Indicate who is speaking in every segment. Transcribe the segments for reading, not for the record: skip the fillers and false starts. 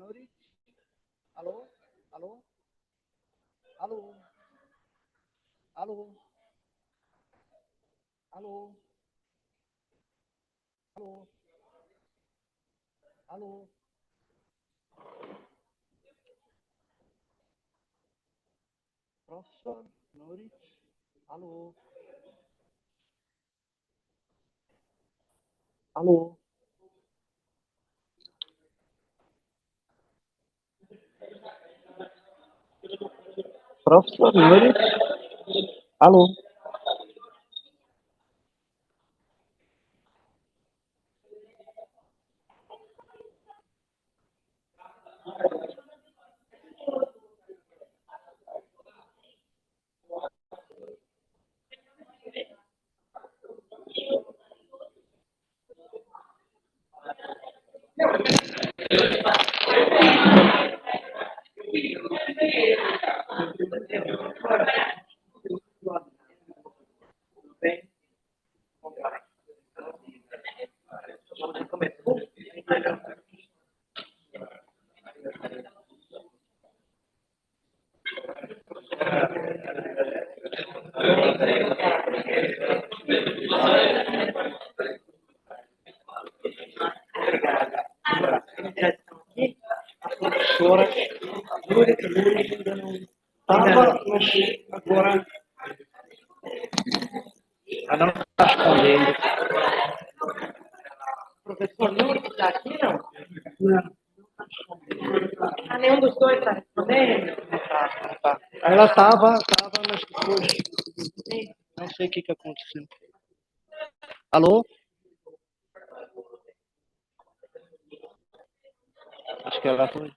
Speaker 1: Norwich. Alô? Alô? Alô? Alô? Alô? Alô? Alô? Professor Norwich? Alô? Alô? Professor Norwich? Alô? A professora ainda não estava, mas agora ela não está respondendo. O professor Nuno está aqui, não? Não. Ah, nenhum dos dois está respondendo? Não tá. Ela estava, mas depois não sei o que aconteceu. Alô? Acho que ela foi.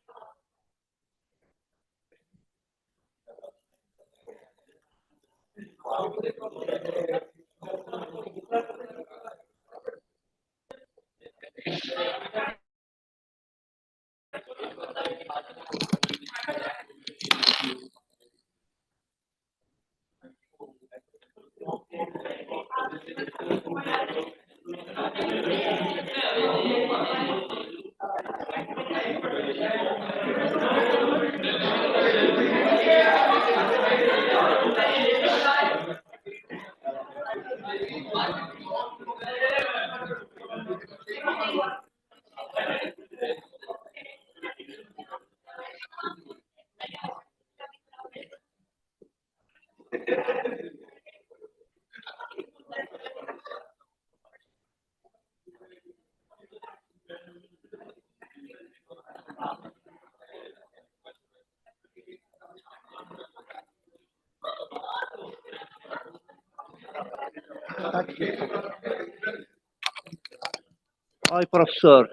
Speaker 1: Oi, professor.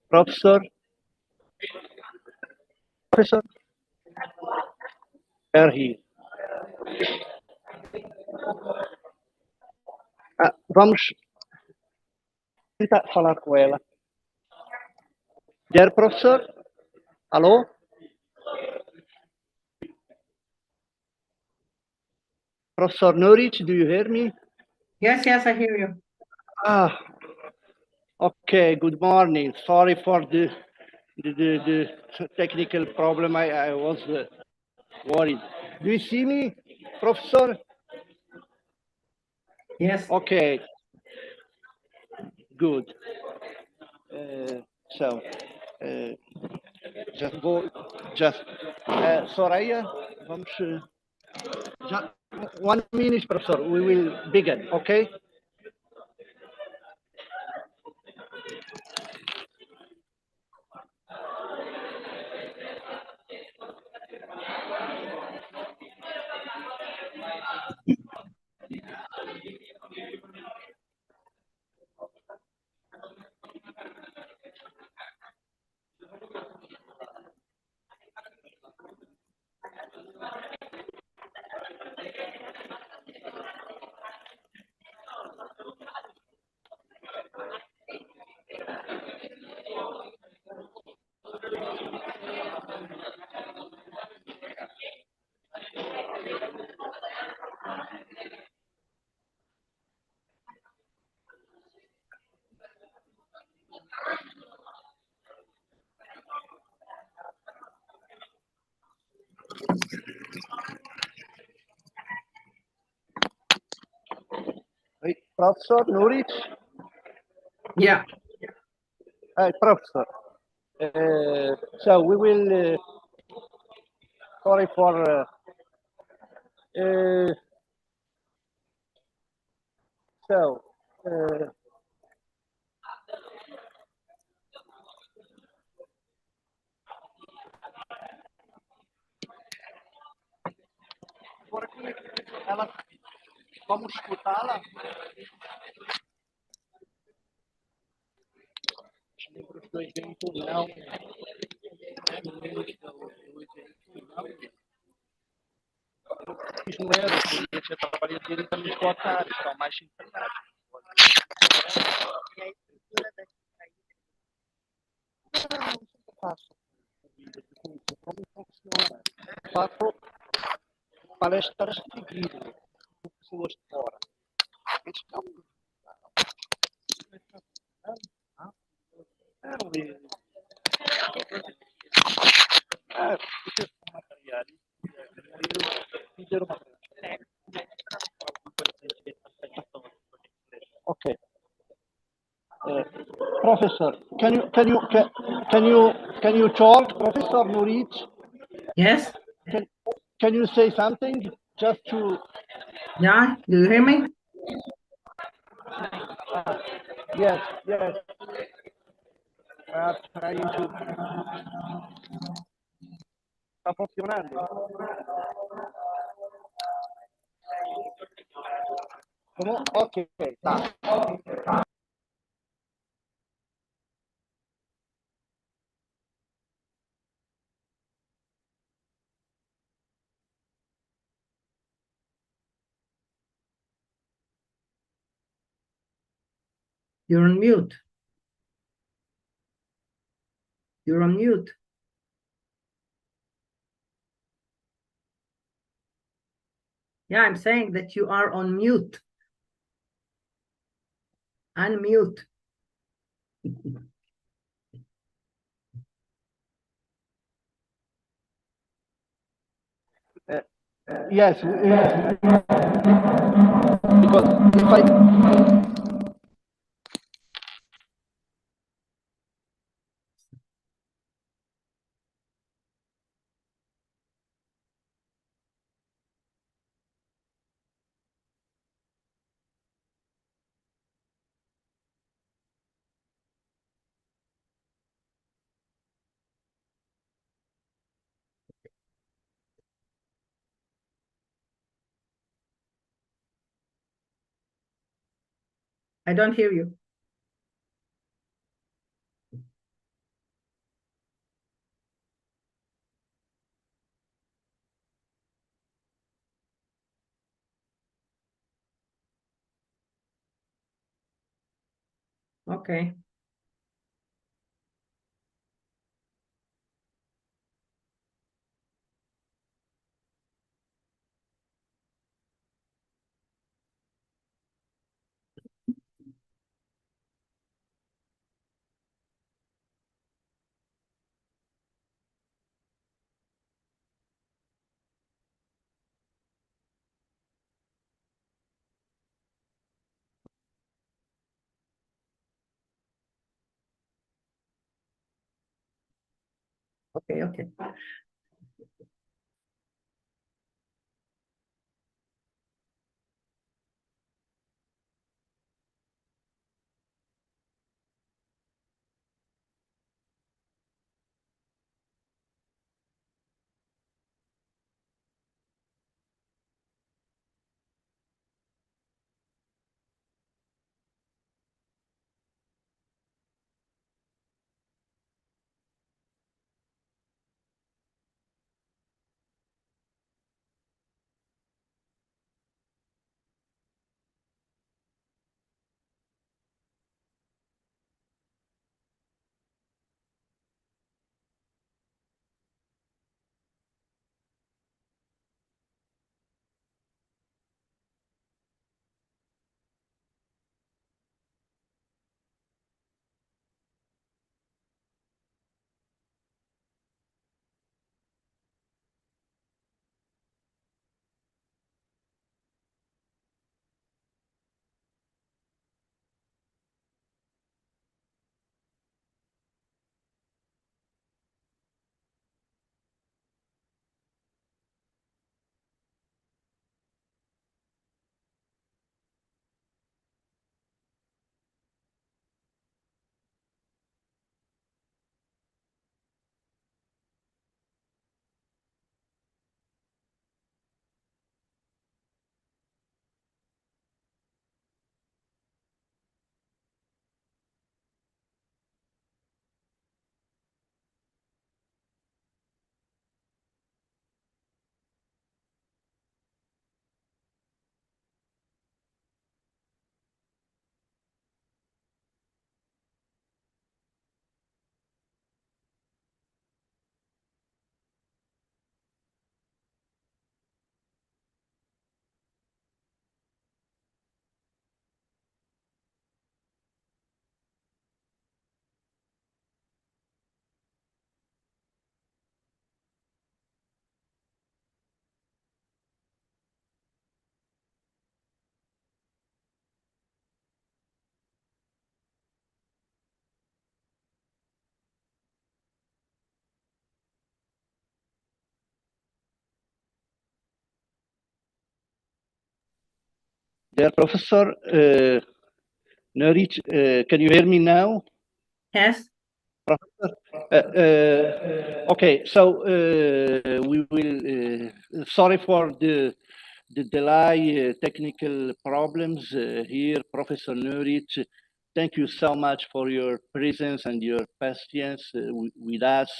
Speaker 1: Professor? Professor? Here. Vamos tentar falar com ela. Dear professor? Alô? Professor Norwich, do you hear me?
Speaker 2: Yes, I hear you.
Speaker 1: Okay, good morning. Sorry for the technical problem. I was worried. Do you see me, Professor?
Speaker 2: Yes.
Speaker 1: Okay. Good. Soraya, vamos. Já, 1 minute, Professor. We will begin, okay? Hey, Professor Nuric?
Speaker 2: Yeah.
Speaker 1: Professor. So we will. Sorry for. So. Ela, vamos escutá-la? Os membros do evento não. Os membros do evento não. Os números, porque eu trabalhei diretamente com a tarde, então mais internet. E a estrutura da não faço como funciona. Faço palestras seguidas com pessoas de fora. Eles estão. Okay. Professor, can you talk, Professor Nurit?
Speaker 2: Yes.
Speaker 1: Can you say something just to?
Speaker 2: Yeah. Do you hear me?
Speaker 1: Yes, yes. Trying to. Está funcionando. ¿Cómo? Ok, está.
Speaker 2: You're on mute. You're on mute. Yeah, I'm saying that you are on mute. Unmute.
Speaker 1: Yes, because if I.
Speaker 2: I don't hear you. Okay. Okay, okay.
Speaker 1: Dear Professor Nurit, can you hear me now?
Speaker 2: Yes.
Speaker 1: Okay, so we will. Sorry for the delay, technical problems here, Professor Nurit. Thank you so much for your presence and your patience with us.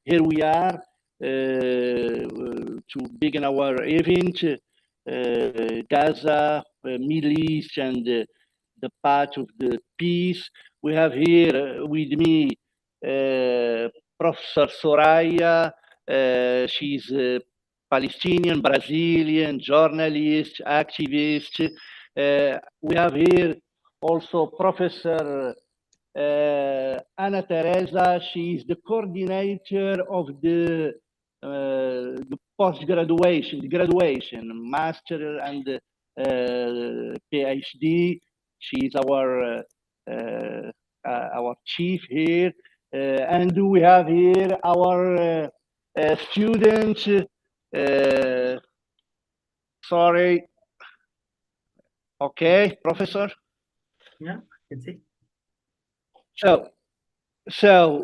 Speaker 1: Here we are to begin our event, Gaza, Middle East, and the path of the peace. We have here with me Professor Soraya. She's a Palestinian, Brazilian, journalist, activist. We have here also Professor Ana Teresa. She is the coordinator of the post-graduation, graduation, master and PhD. She is our chief here, and we have here our students. Sorry. Okay, Professor.
Speaker 2: Yeah, I can see.
Speaker 1: So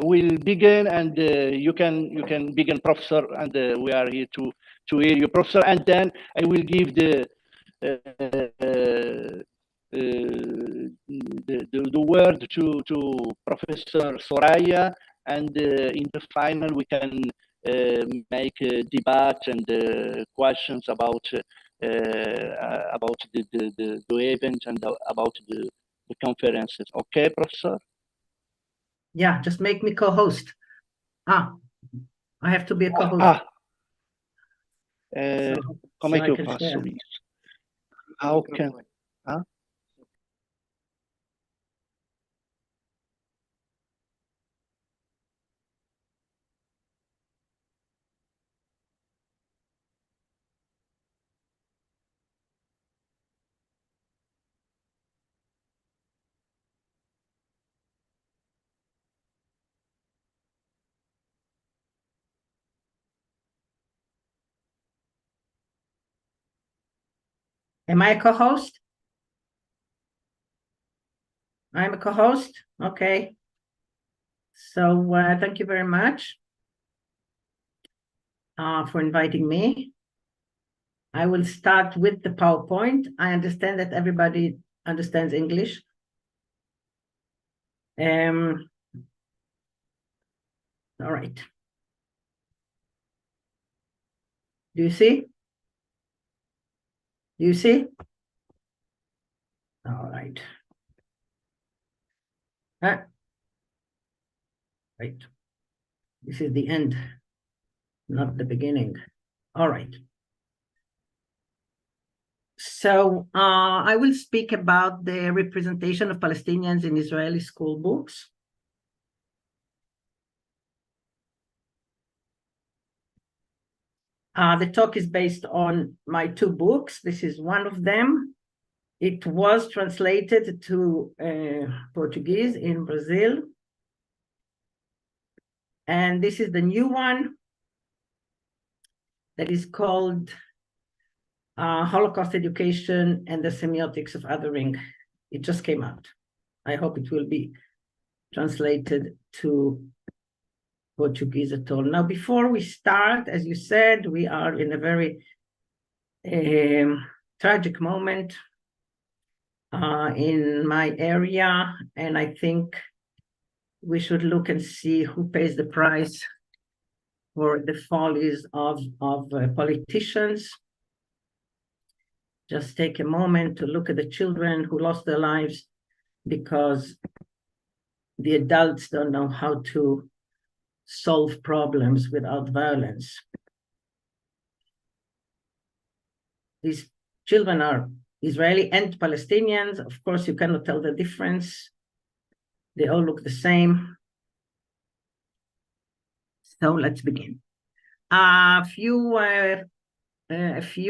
Speaker 1: we'll begin, and you can begin, Professor, and we are here to hear you, Professor, and then I will give the word to Professor Soraya, and in the final we can make a debate and questions about the event and about the conferences. Okay, Professor?
Speaker 2: Yeah, just make me co-host. I have to be a co-host.
Speaker 1: Como é que eu faço isso? How can...
Speaker 2: Am I a co-host? I'm a co-host. Okay. So thank you very much for inviting me. I will start with the PowerPoint. I understand that everybody understands English. All right. Do you see? Do you see? All right. Right. This is the end, not the beginning. All right. So I will speak about the representation of Palestinians in Israeli school books. The talk is based on my two books. This is one of them. It was translated to Portuguese in Brazil. And this is the new one that is called Holocaust Education and the Semiotics of Othering. It just came out. I hope it will be translated to Portuguese at all. Now, before we start, as you said, we are in a very tragic moment in my area, and I think we should look and see who pays the price for the follies of politicians. Just take a moment to look at the children who lost their lives because the adults don't know how to solve problems without violence. These children are Israeli and Palestinians. Of course, you cannot tell the difference. They all look the same. So let's begin. A few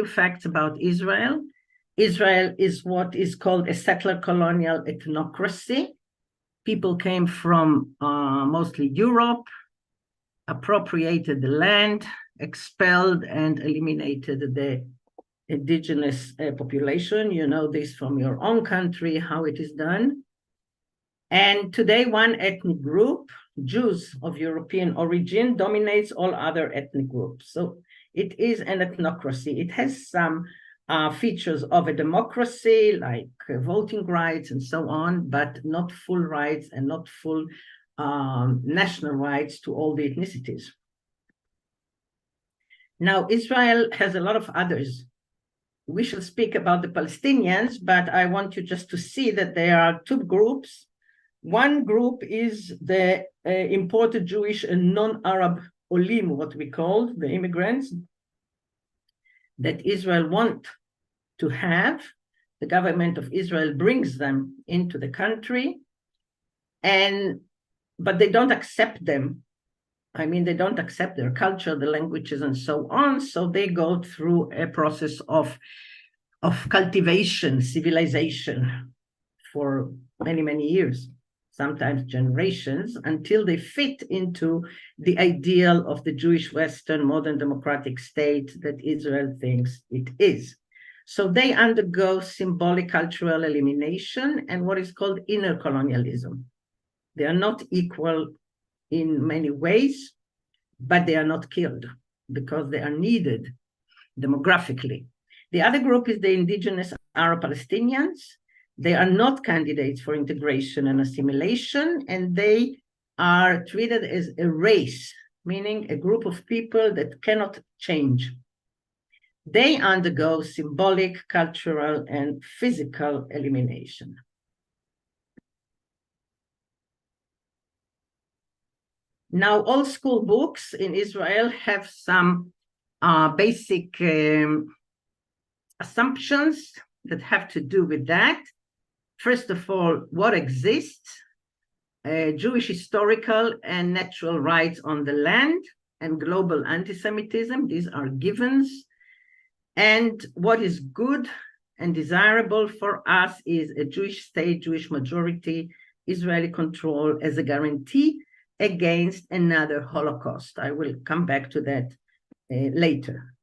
Speaker 2: facts about Israel. Israel is what is called a settler colonial ethnocracy. People came from mostly Europe, appropriated the land, expelled and eliminated the indigenous population. You know this from your own country, how it is done. And today, one ethnic group, Jews of European origin, dominates all other ethnic groups. So it is an ethnocracy. It has some features of a democracy, like voting rights and so on, but not full rights and not full national rights to all the ethnicities. Now, Israel has a lot of others. We shall speak about the Palestinians, but I want you just to see that there are two groups. One group is the imported Jewish and non-Arab olim, what we call the immigrants, that Israel want to have. The government of Israel brings them into the country, but they don't accept them. I mean, they don't accept their culture, the languages, and so on. So they go through a process of cultivation, civilization for many, many years, sometimes generations, until they fit into the ideal of the Jewish Western modern democratic state that Israel thinks it is. So they undergo symbolic cultural elimination and what is called inner colonialism. They are not equal in many ways, but they are not killed because they are needed demographically. The other group is the indigenous Arab Palestinians. They are not candidates for integration and assimilation, and they are treated as a race, meaning a group of people that cannot change. They undergo symbolic, cultural, and physical elimination. Now, all school books in Israel have some basic assumptions that have to do with that. First of all, what exists? Jewish historical and natural rights on the land and global anti-Semitism. These are givens. And what is good and desirable for us is a Jewish state, Jewish majority, Israeli control as a guarantee against another Holocaust. I will come back to that later.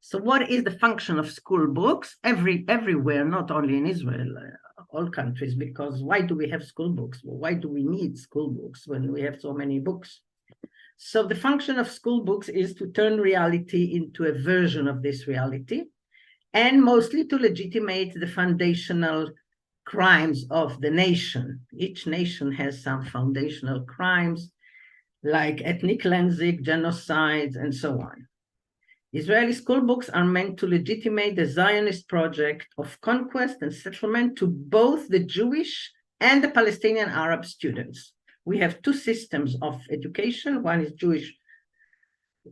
Speaker 2: So what is the function of school books? Everywhere, not only in Israel, all countries, because why do we have school books? Well, why do we need school books when we have so many books? So the function of school books is to turn reality into a version of this reality, and mostly to legitimate the foundational crimes of the nation. Each nation has some foundational crimes like ethnic cleansing, genocides, and so on. Israeli school books are meant to legitimate the Zionist project of conquest and settlement to both the Jewish and the Palestinian Arab students. We have two systems of education. One is Jewish,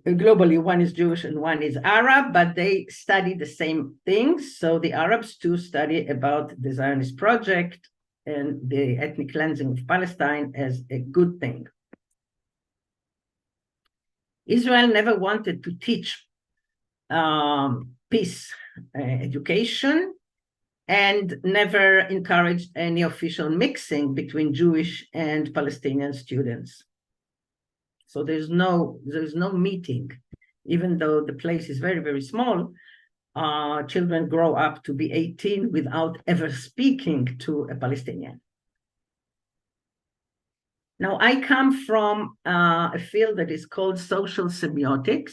Speaker 2: globally, one is Jewish and one is Arab, but they study the same things. So the Arabs too study about the Zionist project and the ethnic cleansing of Palestine as a good thing. Israel never wanted to teach peace education and never encouraged any official mixing between Jewish and Palestinian students. So there's no meeting, even though the place is very, very small. Children grow up to be 18 without ever speaking to a Palestinian. Now, I come from a field that is called social semiotics.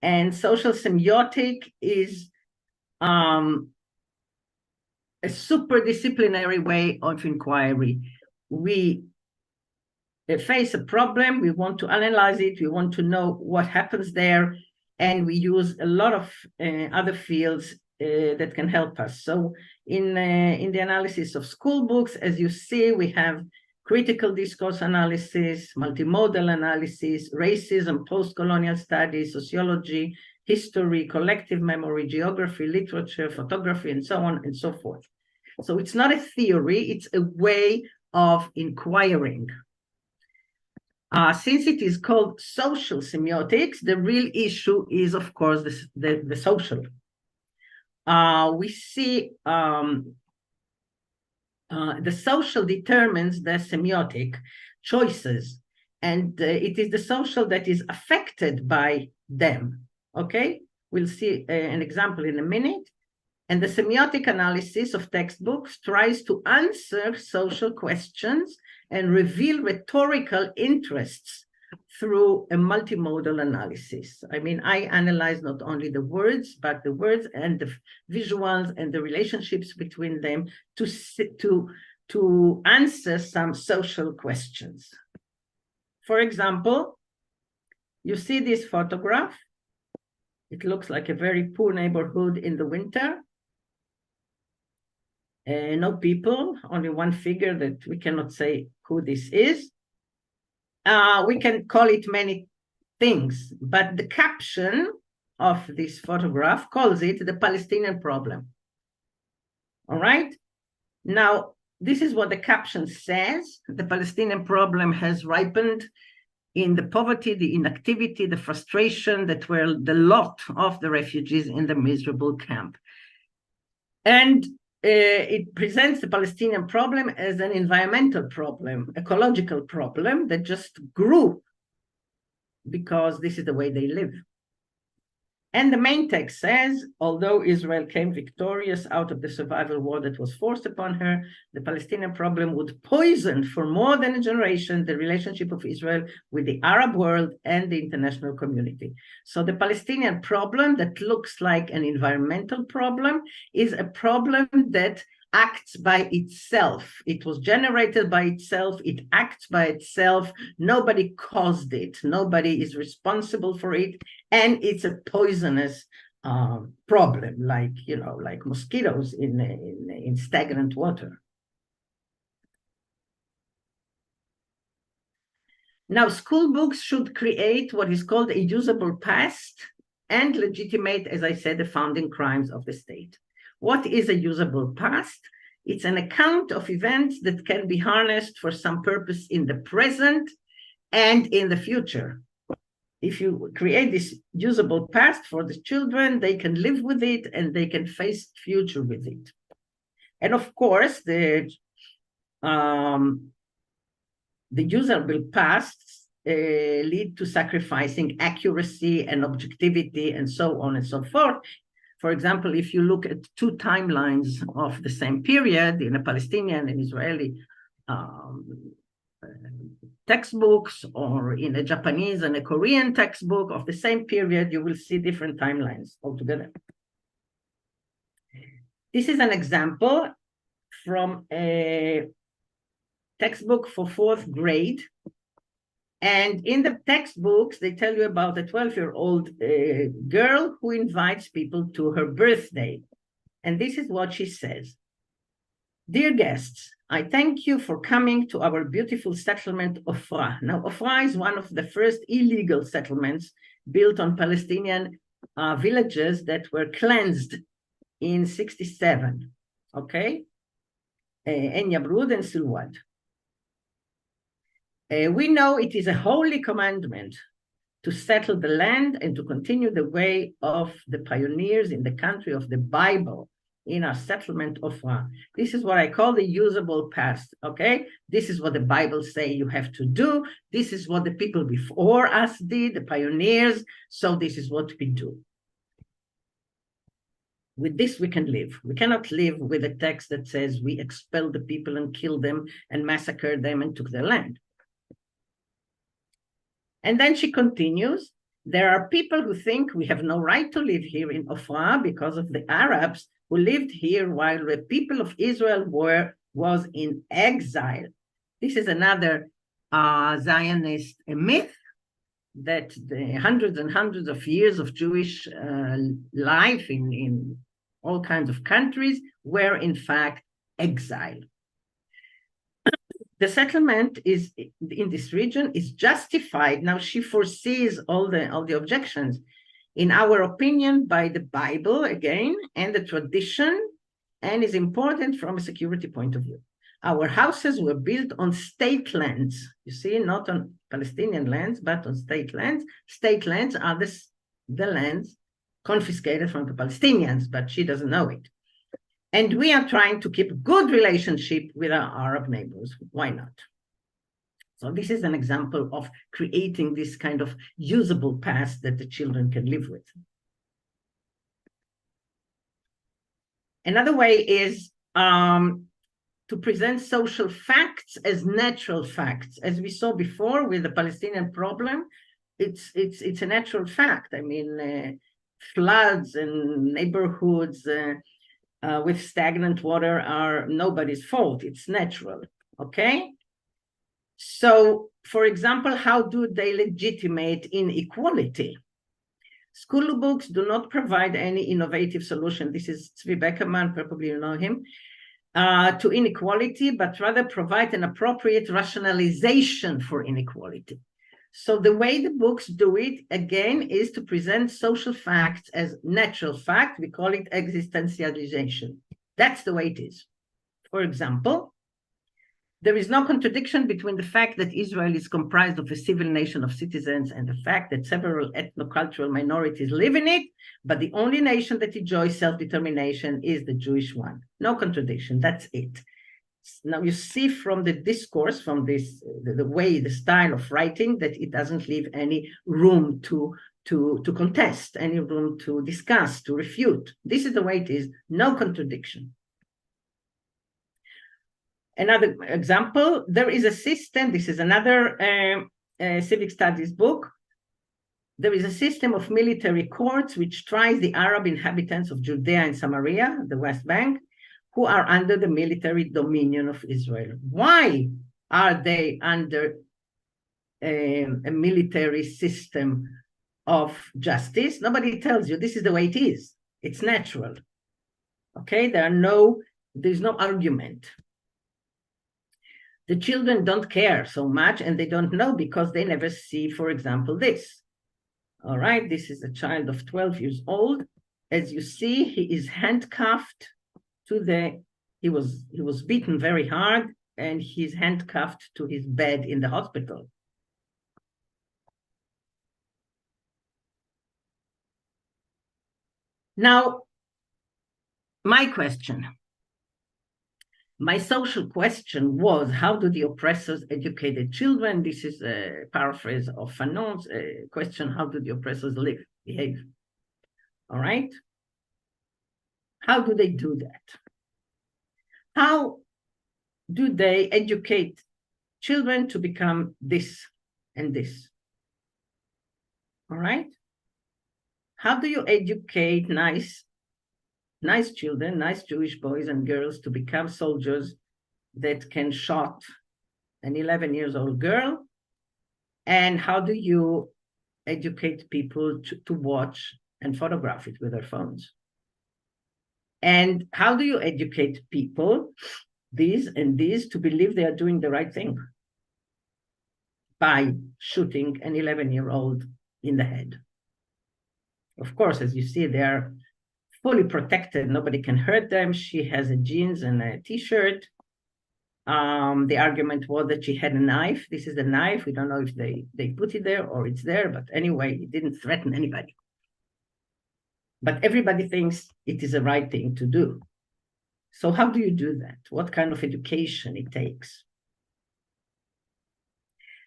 Speaker 2: And social semiotic is a superdisciplinary way of inquiry. We face a problem, we want to analyze it, we want to know what happens there, and we use a lot of other fields that can help us. So in the analysis of school books, as you see, we have critical discourse analysis, multimodal analysis, racism, post-colonial studies, sociology, history, collective memory, geography, literature, photography, and so on and so forth. So it's not a theory, it's a way of inquiring. Since it is called social semiotics, the real issue is, of course, the social. We see the social determines the semiotic choices, and it is the social that is affected by them, okay? We'll see an example in a minute. And the semiotic analysis of textbooks tries to answer social questions and reveal rhetorical interests through a multimodal analysis. I mean, I analyze not only the words, but the words and the visuals and the relationships between them to answer some social questions. For example, you see this photograph. It looks like a very poor neighborhood in the winter. No people, only one figure that we cannot say who this is. We can call it many things, but the caption of this photograph calls it the Palestinian problem. All right? Now, this is what the caption says. The Palestinian problem has ripened in the poverty, the inactivity, the frustration that were the lot of the refugees in the miserable camp. And it presents the Palestinian problem as an environmental problem, ecological problem that just grew because this is the way they live. And the main text says, although Israel came victorious out of the survival war that was forced upon her, the Palestinian problem would poison for more than a generation the relationship of Israel with the Arab world and the international community. So the Palestinian problem that looks like an environmental problem is a problem that acts by itself. It was generated by itself. It acts by itself. Nobody caused it. Nobody is responsible for it. And it's a poisonous problem, like, you know, like mosquitoes in stagnant water. Now, school books should create what is called a usable past and legitimate, as I said, the founding crimes of the state. What is a usable past? It's an account of events that can be harnessed for some purpose in the present and in the future. If you create this usable past for the children, they can live with it and they can face the future with it. And of course, the usable pasts lead to sacrificing accuracy and objectivity and so on and so forth. For example, if you look at two timelines of the same period in a Palestinian and Israeli textbooks, or in a Japanese and a Korean textbook of the same period, you will see different timelines altogether. This is an example from a textbook for 4th grade. And in the textbooks, they tell you about a 12-year-old girl who invites people to her birthday. And this is what she says. Dear guests, I thank you for coming to our beautiful settlement, Ofra. Now, Ofra is one of the first illegal settlements built on Palestinian villages that were cleansed in 1967, okay? En Yabrud and Silwad. We know it is a holy commandment to settle the land and to continue the way of the pioneers in the country of the Bible in our settlement of this is what I call the usable past, okay? This is what the Bible say you have to do. This is what the people before us did, the pioneers, so this is what we do. With this, we can live. We cannot live with a text that says we expelled the people and killed them and massacred them and took their land. And then she continues, there are people who think we have no right to live here in Ofra because of the Arabs who lived here while the people of Israel was in exile. This is another Zionist myth that the hundreds and hundreds of years of Jewish life in all kinds of countries were in fact exile. The settlement is in this region is justified. Now she foresees all the objections, in our opinion, by the Bible again and the tradition, and is important from a security point of view. Our houses were built on state lands. You see, not on Palestinian lands, but on state lands. State lands are the lands confiscated from the Palestinians, but she doesn't know it. And we are trying to keep a good relationship with our Arab neighbors. Why not? So this is an example of creating this kind of usable past that the children can live with. Another way is to present social facts as natural facts. As we saw before with the Palestinian problem, it's a natural fact. I mean, floods and neighborhoods with stagnant water are nobody's fault. It's natural, okay? So, for example, how do they legitimate inequality? School books do not provide any innovative solution. This is Tzvi Beckerman, probably you know him, to inequality, but rather provide an appropriate rationalization for inequality. So the way the books do it, again, is to present social facts as natural fact. We call it existentialization. That's the way it is. For example, there is no contradiction between the fact that Israel is comprised of a civil nation of citizens and the fact that several ethno-cultural minorities live in it, but the only nation that enjoys self-determination is the Jewish one. No contradiction, that's it. Now you see from the discourse, from this, the way, the style of writing, that it doesn't leave any room to contest, any room to discuss, to refute. This is the way it is, no contradiction. Another example, there is a system, this is another civic studies book. There is a system of military courts which tries the Arab inhabitants of Judea and Samaria, the West Bank, who are under the military dominion of Israel. Why are they under a military system of justice? Nobody tells you. This is the way it is. It's natural. Okay, there's no argument. The children don't care so much and they don't know because they never see, for example, this. All right, this is a child of 12 years old. As you see, he is handcuffed to he was beaten very hard and he's handcuffed to his bed in the hospital. Now, my social question was, how do the oppressors educate the children? This is a paraphrase of Fanon's question, how do the oppressors behave? All right? How do they do that? How do they educate children to become this and this? All right? How do you educate nice children, nice Jewish boys and girls to become soldiers that can shoot an 11-year-old girl? And how do you educate people to watch and photograph it with their phones? And how do you educate people, these and these, to believe they are doing the right thing by shooting an 11-year-old in the head? Of course, as you see, they are fully protected. Nobody can hurt them. She has a jeans and a t-shirt. The argument was that she had a knife. This is a knife. We don't know if they put it there or it's there, but anyway, it didn't threaten anybody. But everybody thinks it is the right thing to do. So how do you do that? What kind of education it takes?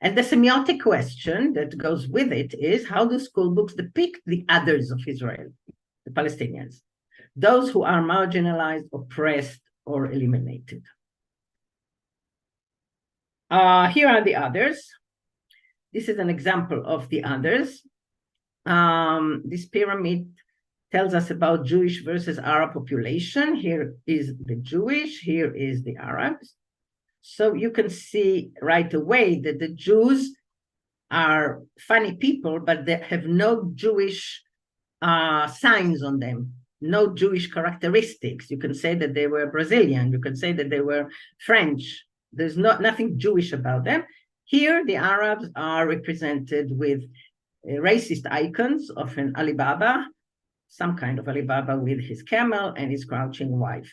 Speaker 2: And the semiotic question that goes with it is, how do school books depict the others of Israel, the Palestinians, those who are marginalized, oppressed, or eliminated? Here are the others. This is an example of the others. This pyramid tells us about Jewish versus Arab population. Here is the Jewish, here is the Arabs. So you can see right away that the Jews are funny people, but they have no Jewish signs on them, no Jewish characteristics. You can say that they were Brazilian, you can say that they were French. There's nothing Jewish about them. Here, the Arabs are represented with racist icons of an Alibaba, some kind of Alibaba with his camel and his crouching wife.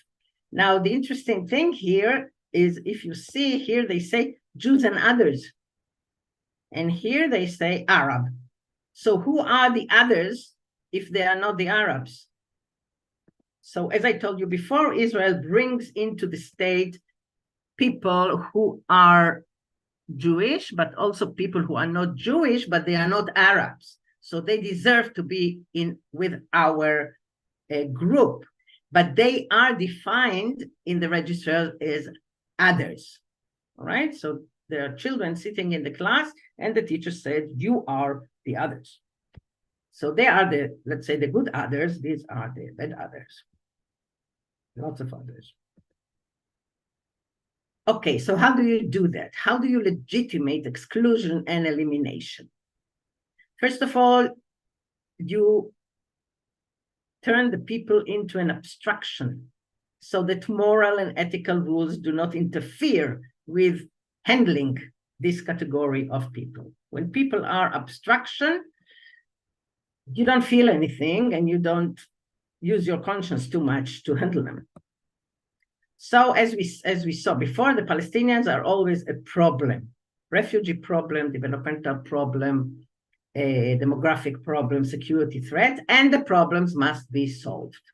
Speaker 2: Now, the interesting thing here is, if you see here, they say Jews and others. And here they say Arab. So who are the others if they are not the Arabs? So as I told you before, Israel brings into the state people who are Jewish, but also people who are not Jewish, but they are not Arabs. So they deserve to be in with our group. but they are defined in the register as others. All right, so there are children sitting in the class, and the teacher said, you are the others. So they are the, let's say, the good others. These are the bad others. Lots of others. Okay, so how do you do that? How do you legitimate exclusion and elimination? First of all, you turn the people into an abstraction so that moral and ethical rules do not interfere with handling this category of people. When people are abstraction, you don't feel anything and you don't use your conscience too much to handle them. So as we saw before, the Palestinians are always a problem, refugee problem, developmental problem, a demographic problem, security threat, and the problems must be solved.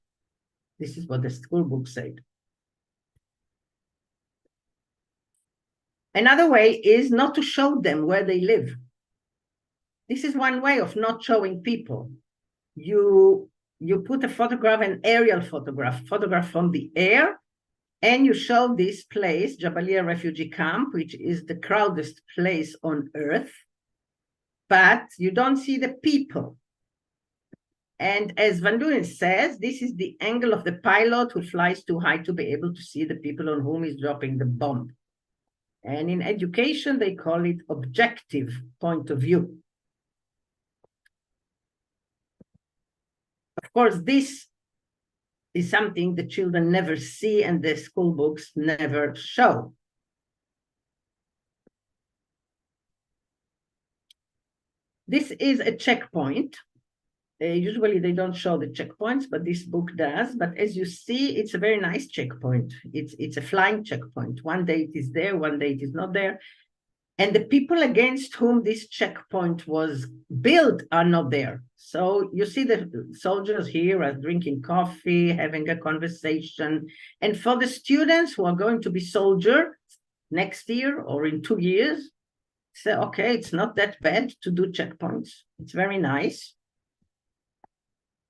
Speaker 2: This is what the school book said. Another way is not to show them where they live. This is one way of not showing people. You put a photograph, an aerial photograph from the air, and you show this place, Jabalia refugee camp, which is the crowded place on earth, but you don't see the people. And as Van Dunen says, this is the angle of the pilot who flies too high to be able to see the people on whom he's dropping the bomb. And in education, they call it objective point of view. Of course, this is something the children never see and the school books never show. This is a checkpoint. Usually they don't show the checkpoints, but this book does. But as you see, it's a very nice checkpoint. It's a flying checkpoint. One day it is there, one day it is not there. And the people against whom this checkpoint was built are not there. So you see the soldiers here are drinking coffee, having a conversation. And for the students who are going to be soldiers next year or in 2 years, say, okay, it's not that bad to do checkpoints. It's very nice.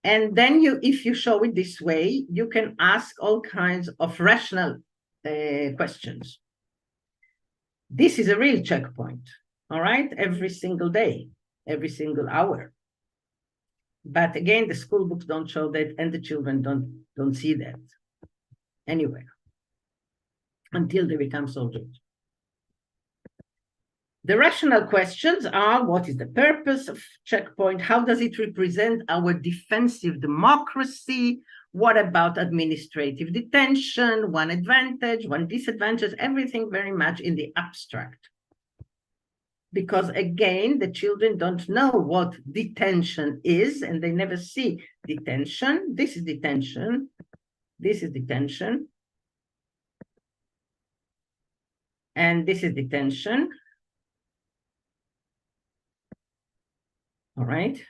Speaker 2: And then if you show it this way, you can ask all kinds of rational questions. This is a real checkpoint, all right? Every single day, every single hour. But again, the school books don't show that, and the children don't see that anywhere until they become soldiers. The rational questions are, what is the purpose of checkpoint? How does it represent our defensive democracy? What about administrative detention? One advantage, one disadvantage, everything very much in the abstract. Because again, the children don't know what detention is, and they never see detention. This is detention. This is detention. And this is detention. All right.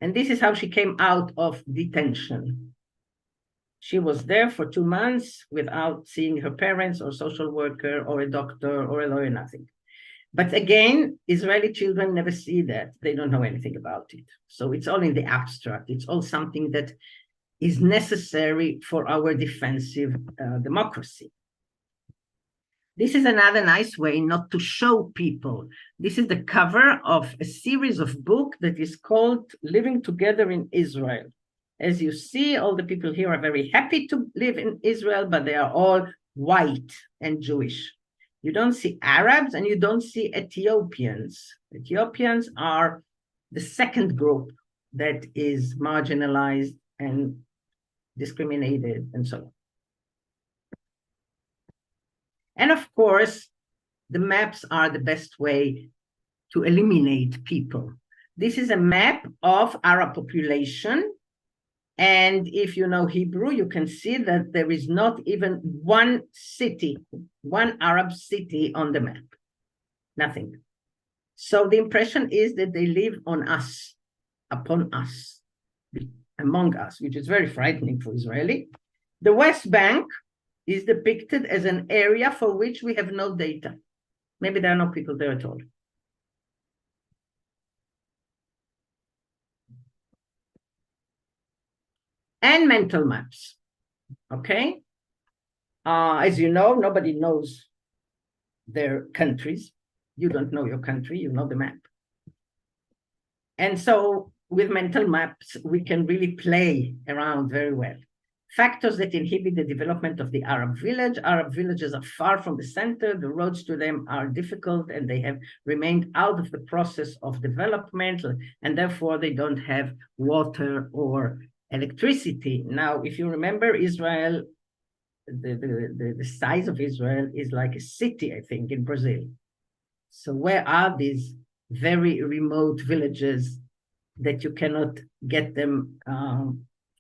Speaker 2: And this is how she came out of detention. She was there for 2 months without seeing her parents or social worker or a doctor or a lawyer, nothing. But again, Israeli children never see that. They don't know anything about it. So it's all in the abstract. It's all something that is necessary for our defensive democracy. This is another nice way not to show people. This is the cover of a series of books that is called Living Together in Israel. As you see, all the people here are very happy to live in Israel, but they are all white and Jewish. You don't see Arabs and you don't see Ethiopians. Ethiopians are the second group that is marginalized and discriminated and so on. And of course, the maps are the best way to eliminate people. This is a map of Arab population. And if you know Hebrew, you can see that there is not even one city, one Arab city on the map. Nothing. So the impression is that they live on us, upon us, among us, which is very frightening for Israeli. The West Bank is depicted as an area for which we have no data. Maybe there are no people there at all. and mental maps, okay? As you know, nobody knows their countries. You don't know your country, you know the map. And so with mental maps, we can really play around very well. Factors that inhibit the development of the Arab village. Arab villages are far from the center. The roads to them are difficult and they have remained out of the process of development, and therefore they don't have water or electricity. Now, if you remember, Israel, the size of Israel is like a city, I think, in Brazil. So where are these very remote villages that you cannot get them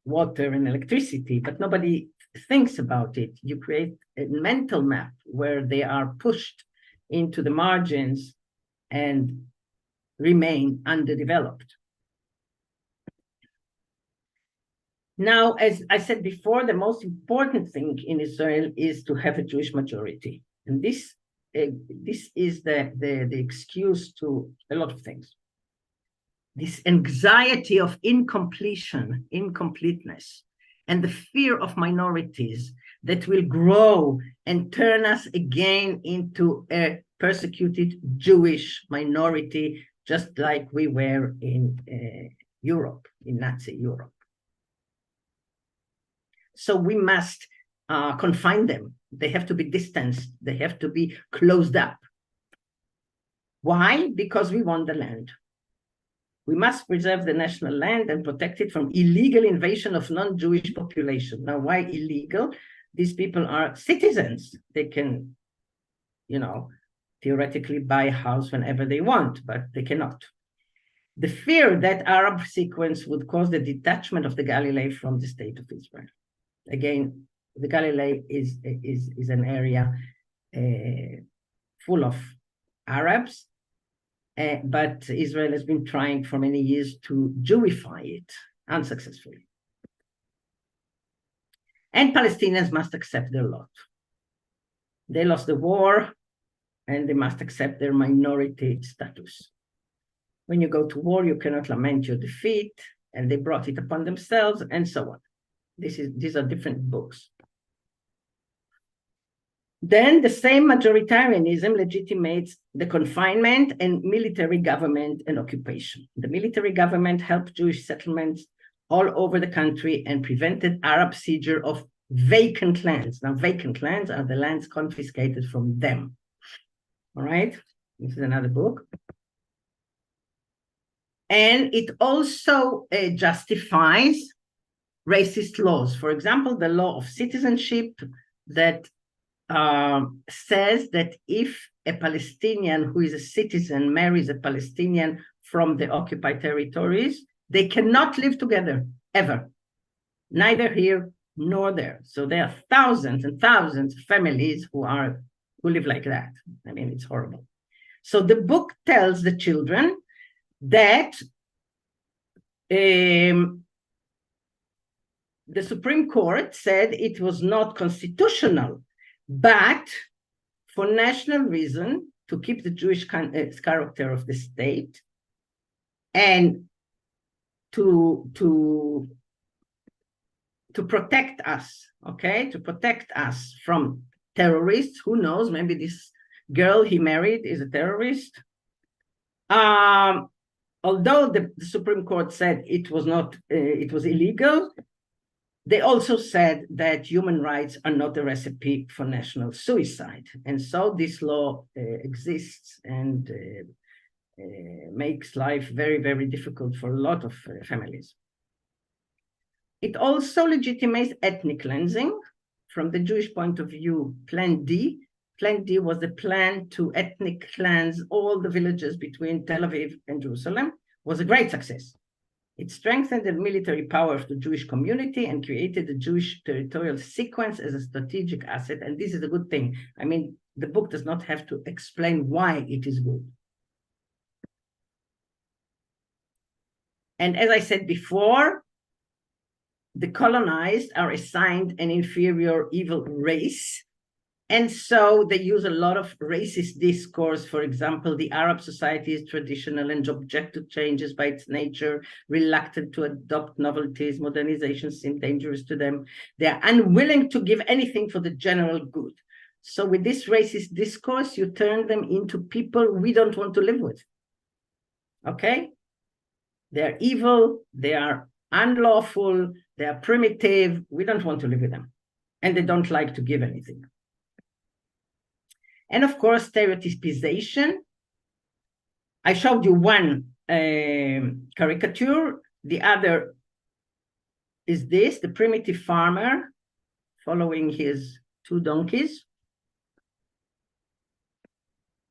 Speaker 2: water and electricity, but nobody thinks about it? You create a mental map where they are pushed into the margins and remain underdeveloped. Now, as I said before, the most important thing in Israel is to have a Jewish majority. And this is the excuse to a lot of things. This anxiety of incompleteness, and the fear of minorities that will grow and turn us again into a persecuted Jewish minority, just like we were in Europe, in Nazi Europe. So we must confine them. They have to be distanced. They have to be closed up. Why? Because we want the land. We must preserve the national land and protect it from illegal invasion of non-Jewish population. Now, why illegal? These people are citizens. They can, theoretically buy a house whenever they want, but they cannot. The fear that Arab sequence would cause the detachment of the Galilee from the state of Israel. Again, the Galilee is an area full of Arabs, but Israel has been trying for many years to Jewify it unsuccessfully. And Palestinians must accept their lot. They lost the war, and they must accept their minority status. When you go to war, you cannot lament your defeat, and they brought it upon themselves, and so on. These are different books. Then the same majoritarianism legitimates the confinement and military government and occupation. The military government helped Jewish settlements all over the country and prevented Arab seizure of vacant lands. Now, vacant lands are the lands confiscated from them. All right, this is another book. And it also justifies racist laws. For example, the law of citizenship that says that if a Palestinian who is a citizen marries a Palestinian from the occupied territories, they cannot live together, ever, neither here nor there. So there are thousands and thousands of families who live like that. I mean, it's horrible. So the book tells the children that the Supreme Court said it was not constitutional, but for national reason, to keep the Jewish character of the state and to protect us, okay? To protect us from terrorists. Who knows? Maybe this girl he married is a terrorist. Although the Supreme Court said it was not, it was illegal, they also said that human rights are not a recipe for national suicide. And so this law exists and makes life very, very difficult for a lot of families. It also legitimates ethnic cleansing. From the Jewish point of view, Plan D. Plan D was the plan to ethnic cleanse all the villages between Tel Aviv and Jerusalem. Was a great success. It strengthened the military power of the Jewish community and created the Jewish territorial sequence as a strategic asset. And this is a good thing. I mean, the book does not have to explain why it is good. And as I said before, the colonized are assigned an inferior evil race, And so they use a lot of racist discourse. For example, the Arab society is traditional and object to changes by its nature, reluctant to adopt novelties, modernization seems dangerous to them. They are unwilling to give anything for the general good. So with this racist discourse, you turn them into people we don't want to live with. Okay? They're evil, they are unlawful, they are primitive, we don't want to live with them. And they don't like to give anything. And of course, stereotypization. I showed you one caricature. The other is this, the primitive farmer following his 2 donkeys.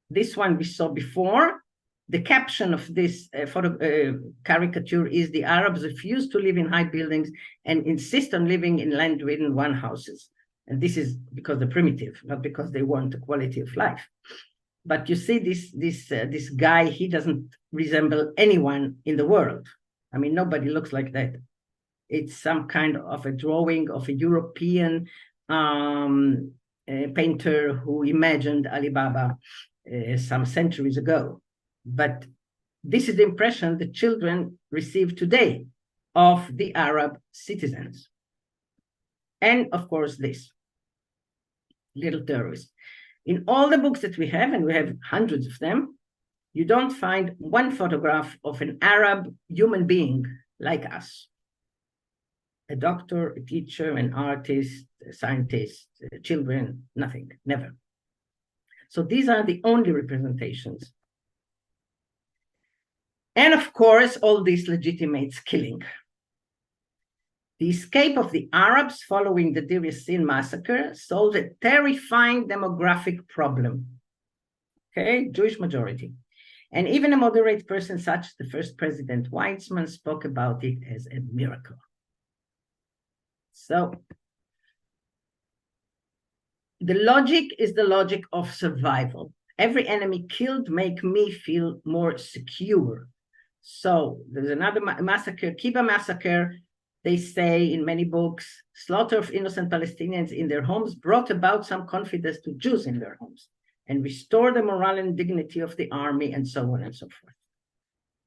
Speaker 2: This one we saw before. The caption of this caricature is the Arabs refuse to live in high buildings and insist on living in land-ridden one-houses. And this is because they're primitive, not because they want a quality of life. But you see this guy, he doesn't resemble anyone in the world. I mean, nobody looks like that. It's some kind of a drawing of a European painter who imagined Alibaba some centuries ago. But this is the impression the children receive today of the Arab citizens. And of course, this little terrorist. In all the books that we have, and we have hundreds of them, you don't find one photograph of an Arab human being like us. A doctor, a teacher, an artist, a scientist, children, nothing, never. So these are the only representations. And of course, all this legitimates killing. The escape of the Arabs following the Deir Yassin massacre solved a terrifying demographic problem. Okay, Jewish majority. And even a moderate person such as the first President Weizmann spoke about it as a miracle. So the logic is the logic of survival. Every enemy killed make me feel more secure. So there's another massacre, Kiba massacre. They say in many books, slaughter of innocent Palestinians in their homes brought about some confidence to Jews in their homes and restored the morale and dignity of the army and so on and so forth.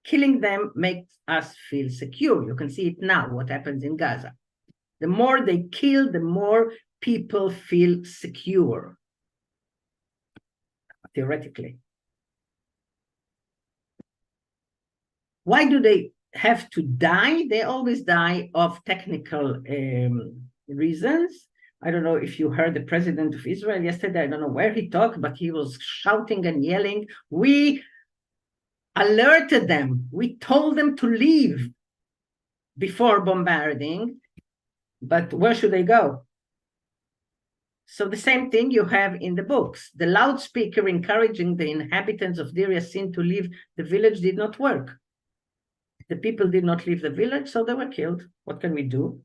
Speaker 2: Killing them makes us feel secure. You can see it now, what happens in Gaza. The more they kill, the more people feel secure, theoretically. Why do they have to die? They always die of technical reasons. I don't know if you heard the president of Israel yesterday. I don't know where he talked, but he was shouting and yelling. We alerted them. We told them to leave before bombarding, but where should they go? So the same thing you have in the books. The loudspeaker encouraging the inhabitants of Deir Yassin to leave the village did not work. The people did not leave the village, so they were killed. What can we do?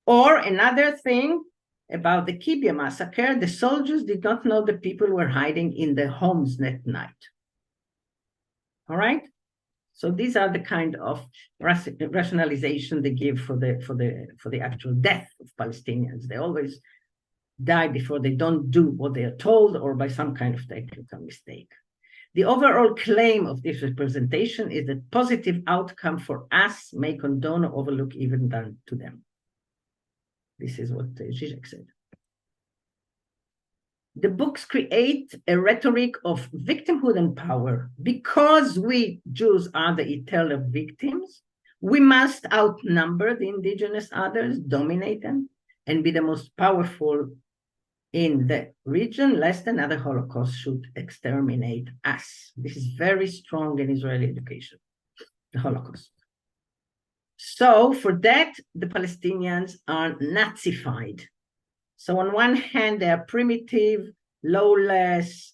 Speaker 2: Or another thing about the Kibbutz massacre, the soldiers did not know the people were hiding in their homes that night. All right? So these are the kind of rationalization they give for the actual death of Palestinians. They always die before they don't do what they are told or by some kind of technical mistake. The overall claim of this representation is that positive outcome for us may condone or overlook evil done to them. This is what Zizek said. The books create a rhetoric of victimhood and power. Because we Jews are the eternal victims, we must outnumber the indigenous others, dominate them, and be the most powerful in the region, lest another Holocaust should exterminate us. This is very strong in Israeli education, the Holocaust. So for that, the Palestinians are Nazified. So on one hand, they are primitive, lawless,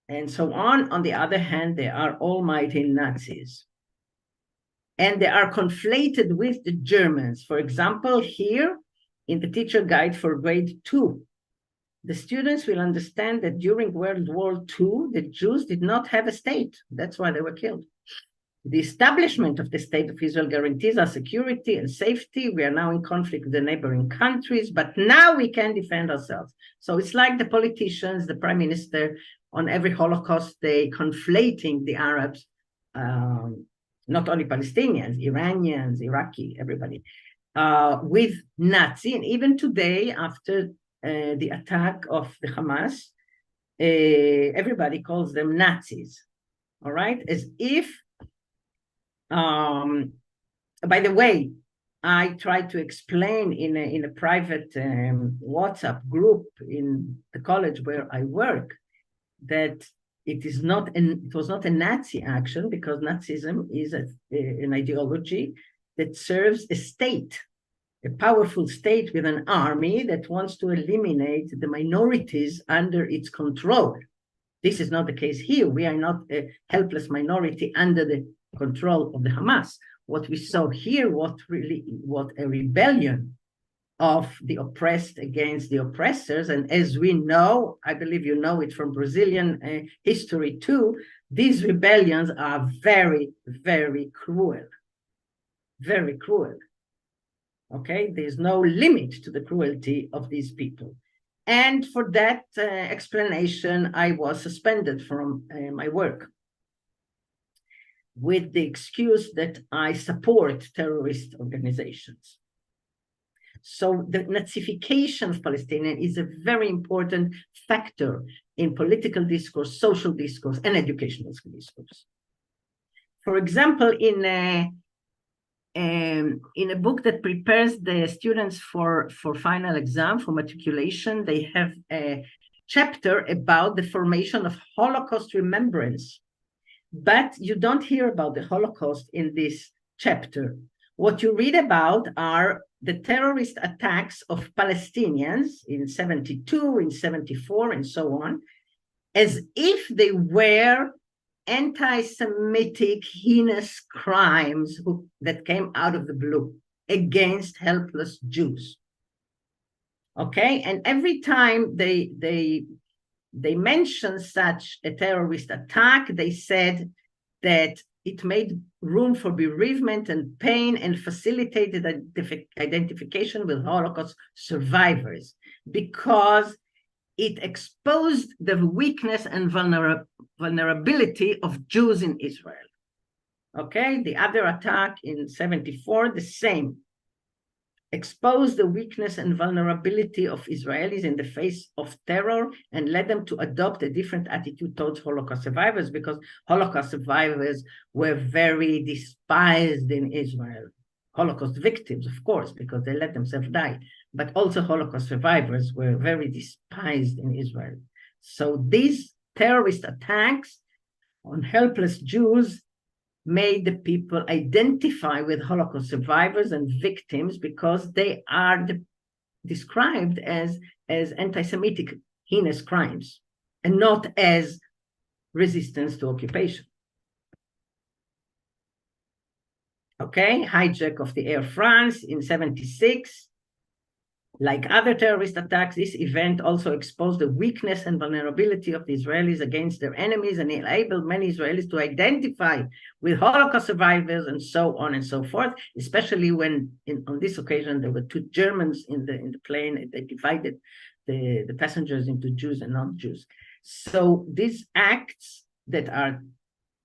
Speaker 2: and so on. On the other hand, they are almighty Nazis. And they are conflated with the Germans. For example, here in the teacher guide for grade 2, the students will understand that during World War II, the Jews did not have a state. That's why they were killed. The establishment of the State of Israel guarantees our security and safety. We are now in conflict with the neighboring countries, but now we can defend ourselves. So it's like the politicians, the prime minister, on every Holocaust day, conflating the Arabs, not only Palestinians, Iranians, Iraqi, everybody, with Nazi. And even today, after the attack of the Hamas, everybody calls them Nazis, all right? As if, by the way, I tried to explain in a private WhatsApp group in the college where I work that it was not a Nazi action, because Nazism is an ideology that serves a state, a powerful state with an army that wants to eliminate the minorities under its control. This is not the case here. We are not a helpless minority under the control of the Hamas. What we saw here, what a rebellion of the oppressed against the oppressors. And as we know, I believe you know it from Brazilian history too, these rebellions are very, very cruel. Very cruel. Okay, there's no limit to the cruelty of these people. And for that explanation, I was suspended from my work with the excuse that I support terrorist organizations. So the Nazification of Palestinians is a very important factor in political discourse, social discourse, and educational discourse. For example, in a book that prepares the students for final exam, for matriculation, they have a chapter about the formation of Holocaust remembrance. But you don't hear about the Holocaust in this chapter. What you read about are the terrorist attacks of Palestinians in 72, in 74, and so on, as if they were anti-Semitic heinous crimes that came out of the blue against helpless Jews. Okay, and every time they mentioned such a terrorist attack, they said that it made room for bereavement and pain and facilitated identification with Holocaust survivors, because it exposed the weakness and vulnerability of Jews in Israel. Okay, the other attack in 74, the same. Exposed the weakness and vulnerability of Israelis in the face of terror and led them to adopt a different attitude towards Holocaust survivors, because Holocaust survivors were very despised in Israel. Holocaust victims, of course, because they let themselves die, but also Holocaust survivors were very despised in Israel. So these terrorist attacks on helpless Jews made the people identify with Holocaust survivors and victims, because they are described as anti-Semitic heinous crimes and not as resistance to occupation. Okay, hijack of the Air France in 76. Like other terrorist attacks, this event also exposed the weakness and vulnerability of the Israelis against their enemies and enabled many Israelis to identify with Holocaust survivors and so on and so forth, especially when on this occasion there were two Germans in the plane. They divided the passengers into Jews and non-Jews. So these acts that are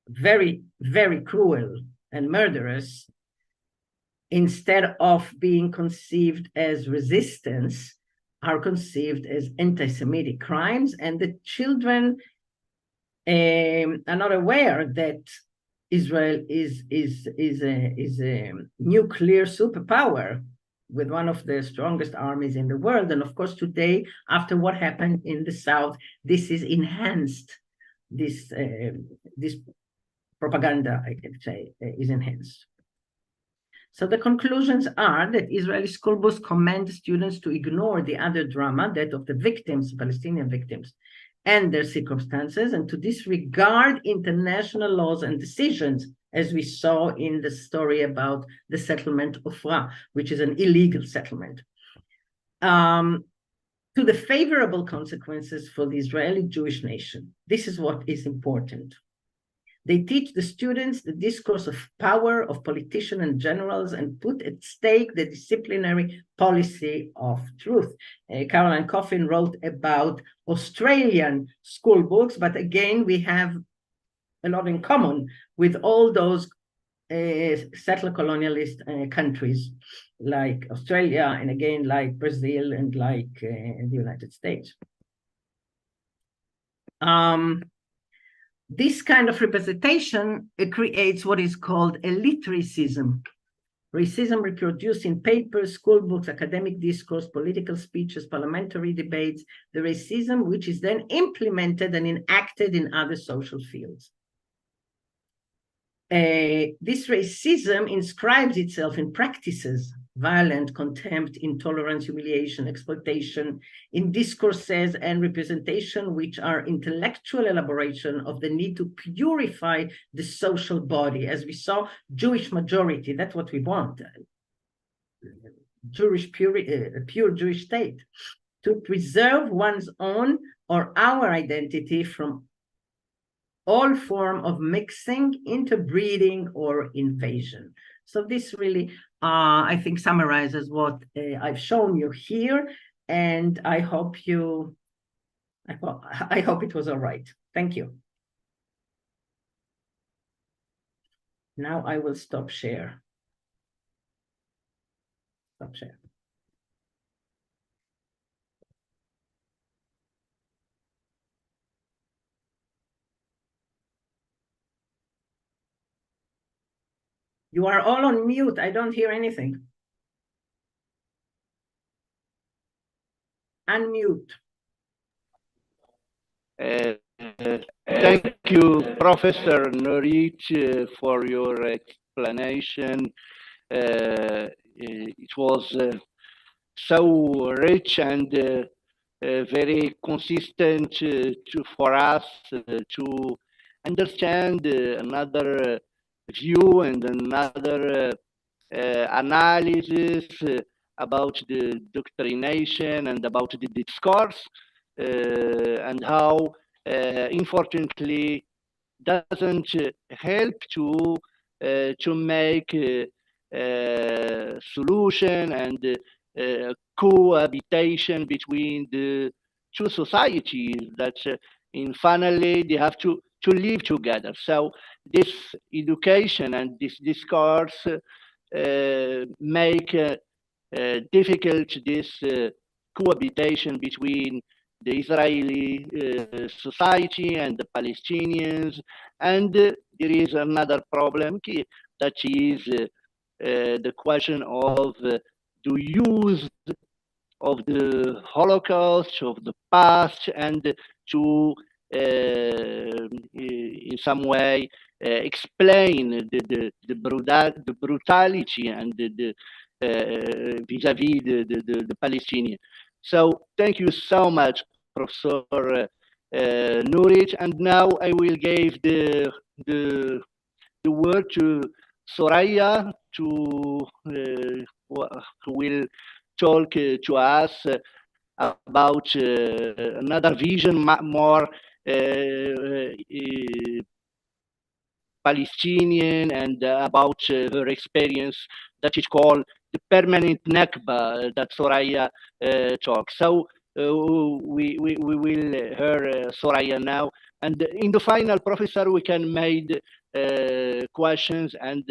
Speaker 2: very, very cruel and murderous, instead of being conceived as resistance, are conceived as anti-Semitic crimes, and the children are not aware that Israel is a nuclear superpower with one of the strongest armies in the world. And of course, today, after what happened in the South, this is enhanced. This propaganda, I can say, is enhanced. So the conclusions are that Israeli school books command students to ignore the other drama, that of the victims, Palestinian victims, and their circumstances, and to disregard international laws and decisions, as we saw in the story about the settlement of Ofra, which is an illegal settlement, to the favorable consequences for the Israeli Jewish nation. This is what is important. They teach the students the discourse of power of politicians and generals and put at stake the disciplinary policy of truth. Caroline Coffin wrote about Australian school books, but again, we have a lot in common with all those settler colonialist countries like Australia and again like Brazil and like the United States. This kind of representation creates what is called elite racism. Racism reproduced in papers, school books, academic discourse, political speeches, parliamentary debates, the racism which is then implemented and enacted in other social fields. This racism inscribes itself in practices, violence, contempt, intolerance, humiliation, exploitation, in discourses and representation, which are intellectual elaboration of the need to purify the social body. As we saw, Jewish majority, that's what we want. Pure Jewish state, to preserve one's own or our identity from all form of mixing, interbreeding, or invasion. So this really, I think, summarizes what I've shown you here, and I hope it was all right. Thank you. Now I will stop share. Stop share. You are all on mute. I don't hear anything. Unmute.
Speaker 3: Thank you, Professor Norit, for your explanation. It was so rich and very consistent for us to understand another view and another analysis about the doctrination and about the discourse and how, unfortunately, doesn't help to make solution and cohabitation between the two societies that in finally they have to live together. So this education and this discourse make difficult this cohabitation between the Israeli society and the Palestinians. And there is another problem that is the question of the use of the Holocaust, of the past, and to in some way explain the brutality and the vis-a-vis the Palestinian. So thank you so much, Professor Nurit. And now I will give the word to Soraya who will talk to us about another vision more Palestinian and about her experience that is called the permanent Nakba that Soraya talks. So we will hear Soraya now. And in the final, Professor, we can make questions and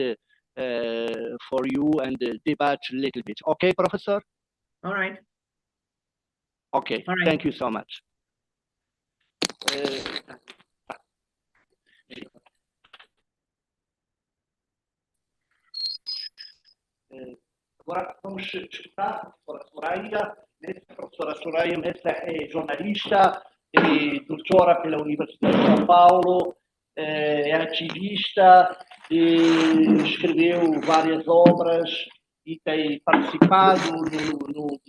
Speaker 3: for you and debate a little bit. Okay, Professor?
Speaker 2: All right.
Speaker 3: Okay,
Speaker 2: all right.
Speaker 3: Thank you so much.
Speaker 1: Agora vamos escutar a professora Soraya. A professora Soraya é jornalista, é doutora pela Universidade de São Paulo, é ativista, escreveu várias obras e tem participado no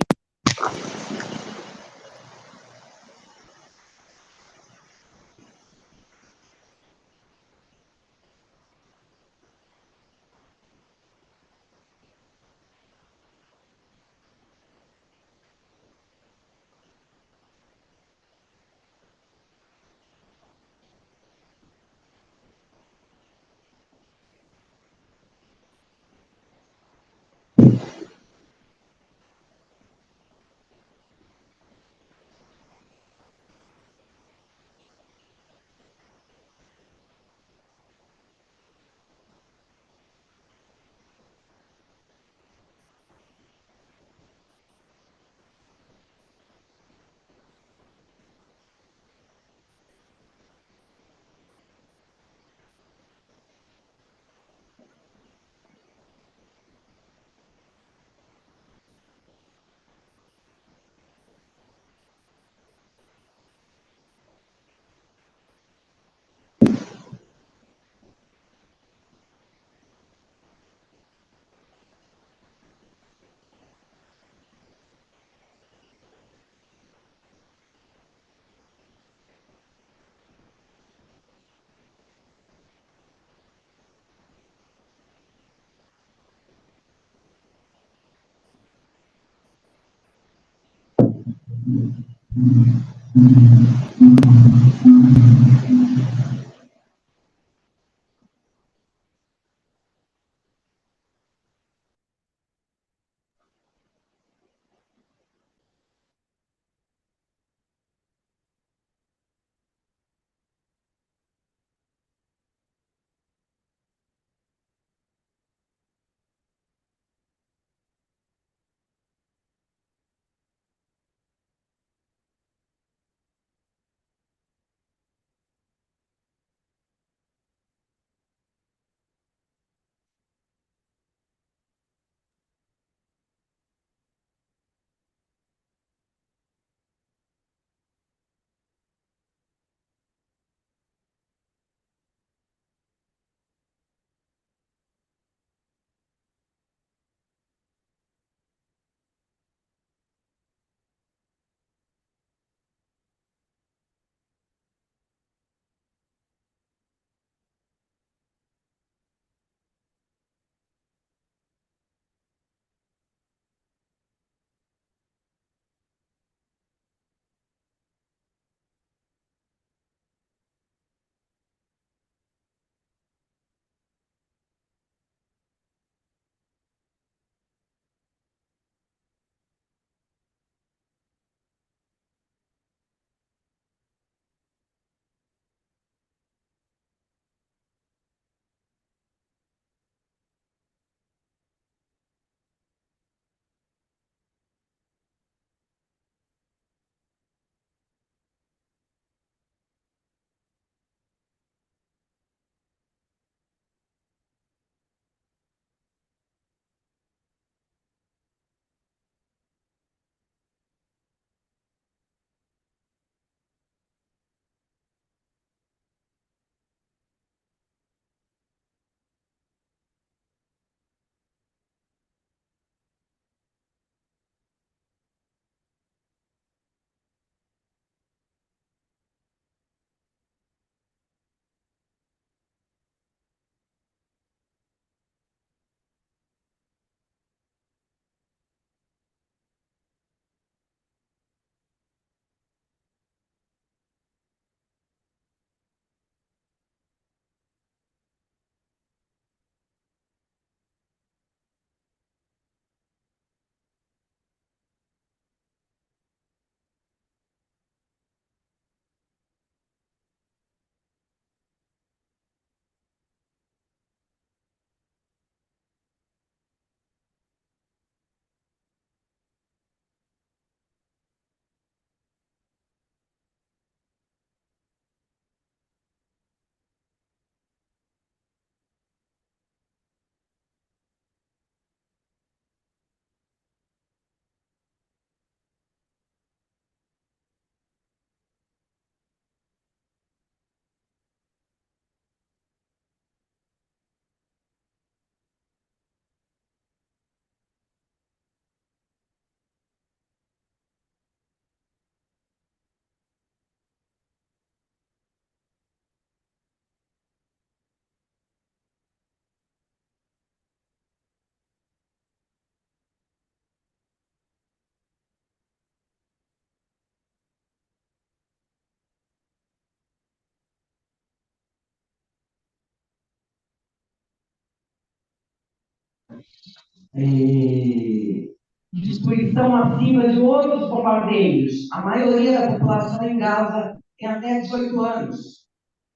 Speaker 4: Destruição massiva de outros bombardeios. A maioria da população em Gaza tem até 18 anos.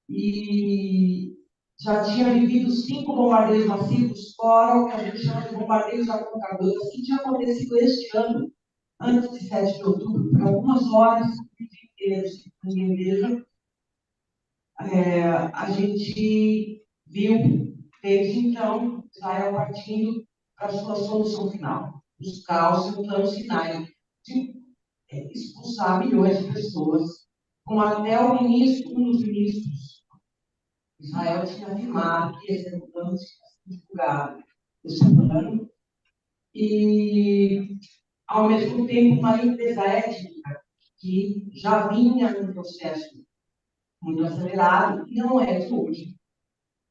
Speaker 4: E já tinha vivido 5 bombardeios massivos, fora o que a gente chama de bombardeios apocadores, que tinha acontecido este ano, antes de 7 de outubro, por algumas horas, o dia inteiro, se ninguém veja. A gente viu, desde então, Israel partindo para a sua solução final, buscar o seu plano Sinai, de expulsar milhões de pessoas, com até o ministro, um dos ministros de Israel tinha afirmado que esse era o plano divulgado esse plano, e, ao mesmo tempo, uma limpeza étnica que já vinha num processo muito acelerado, e não é de hoje.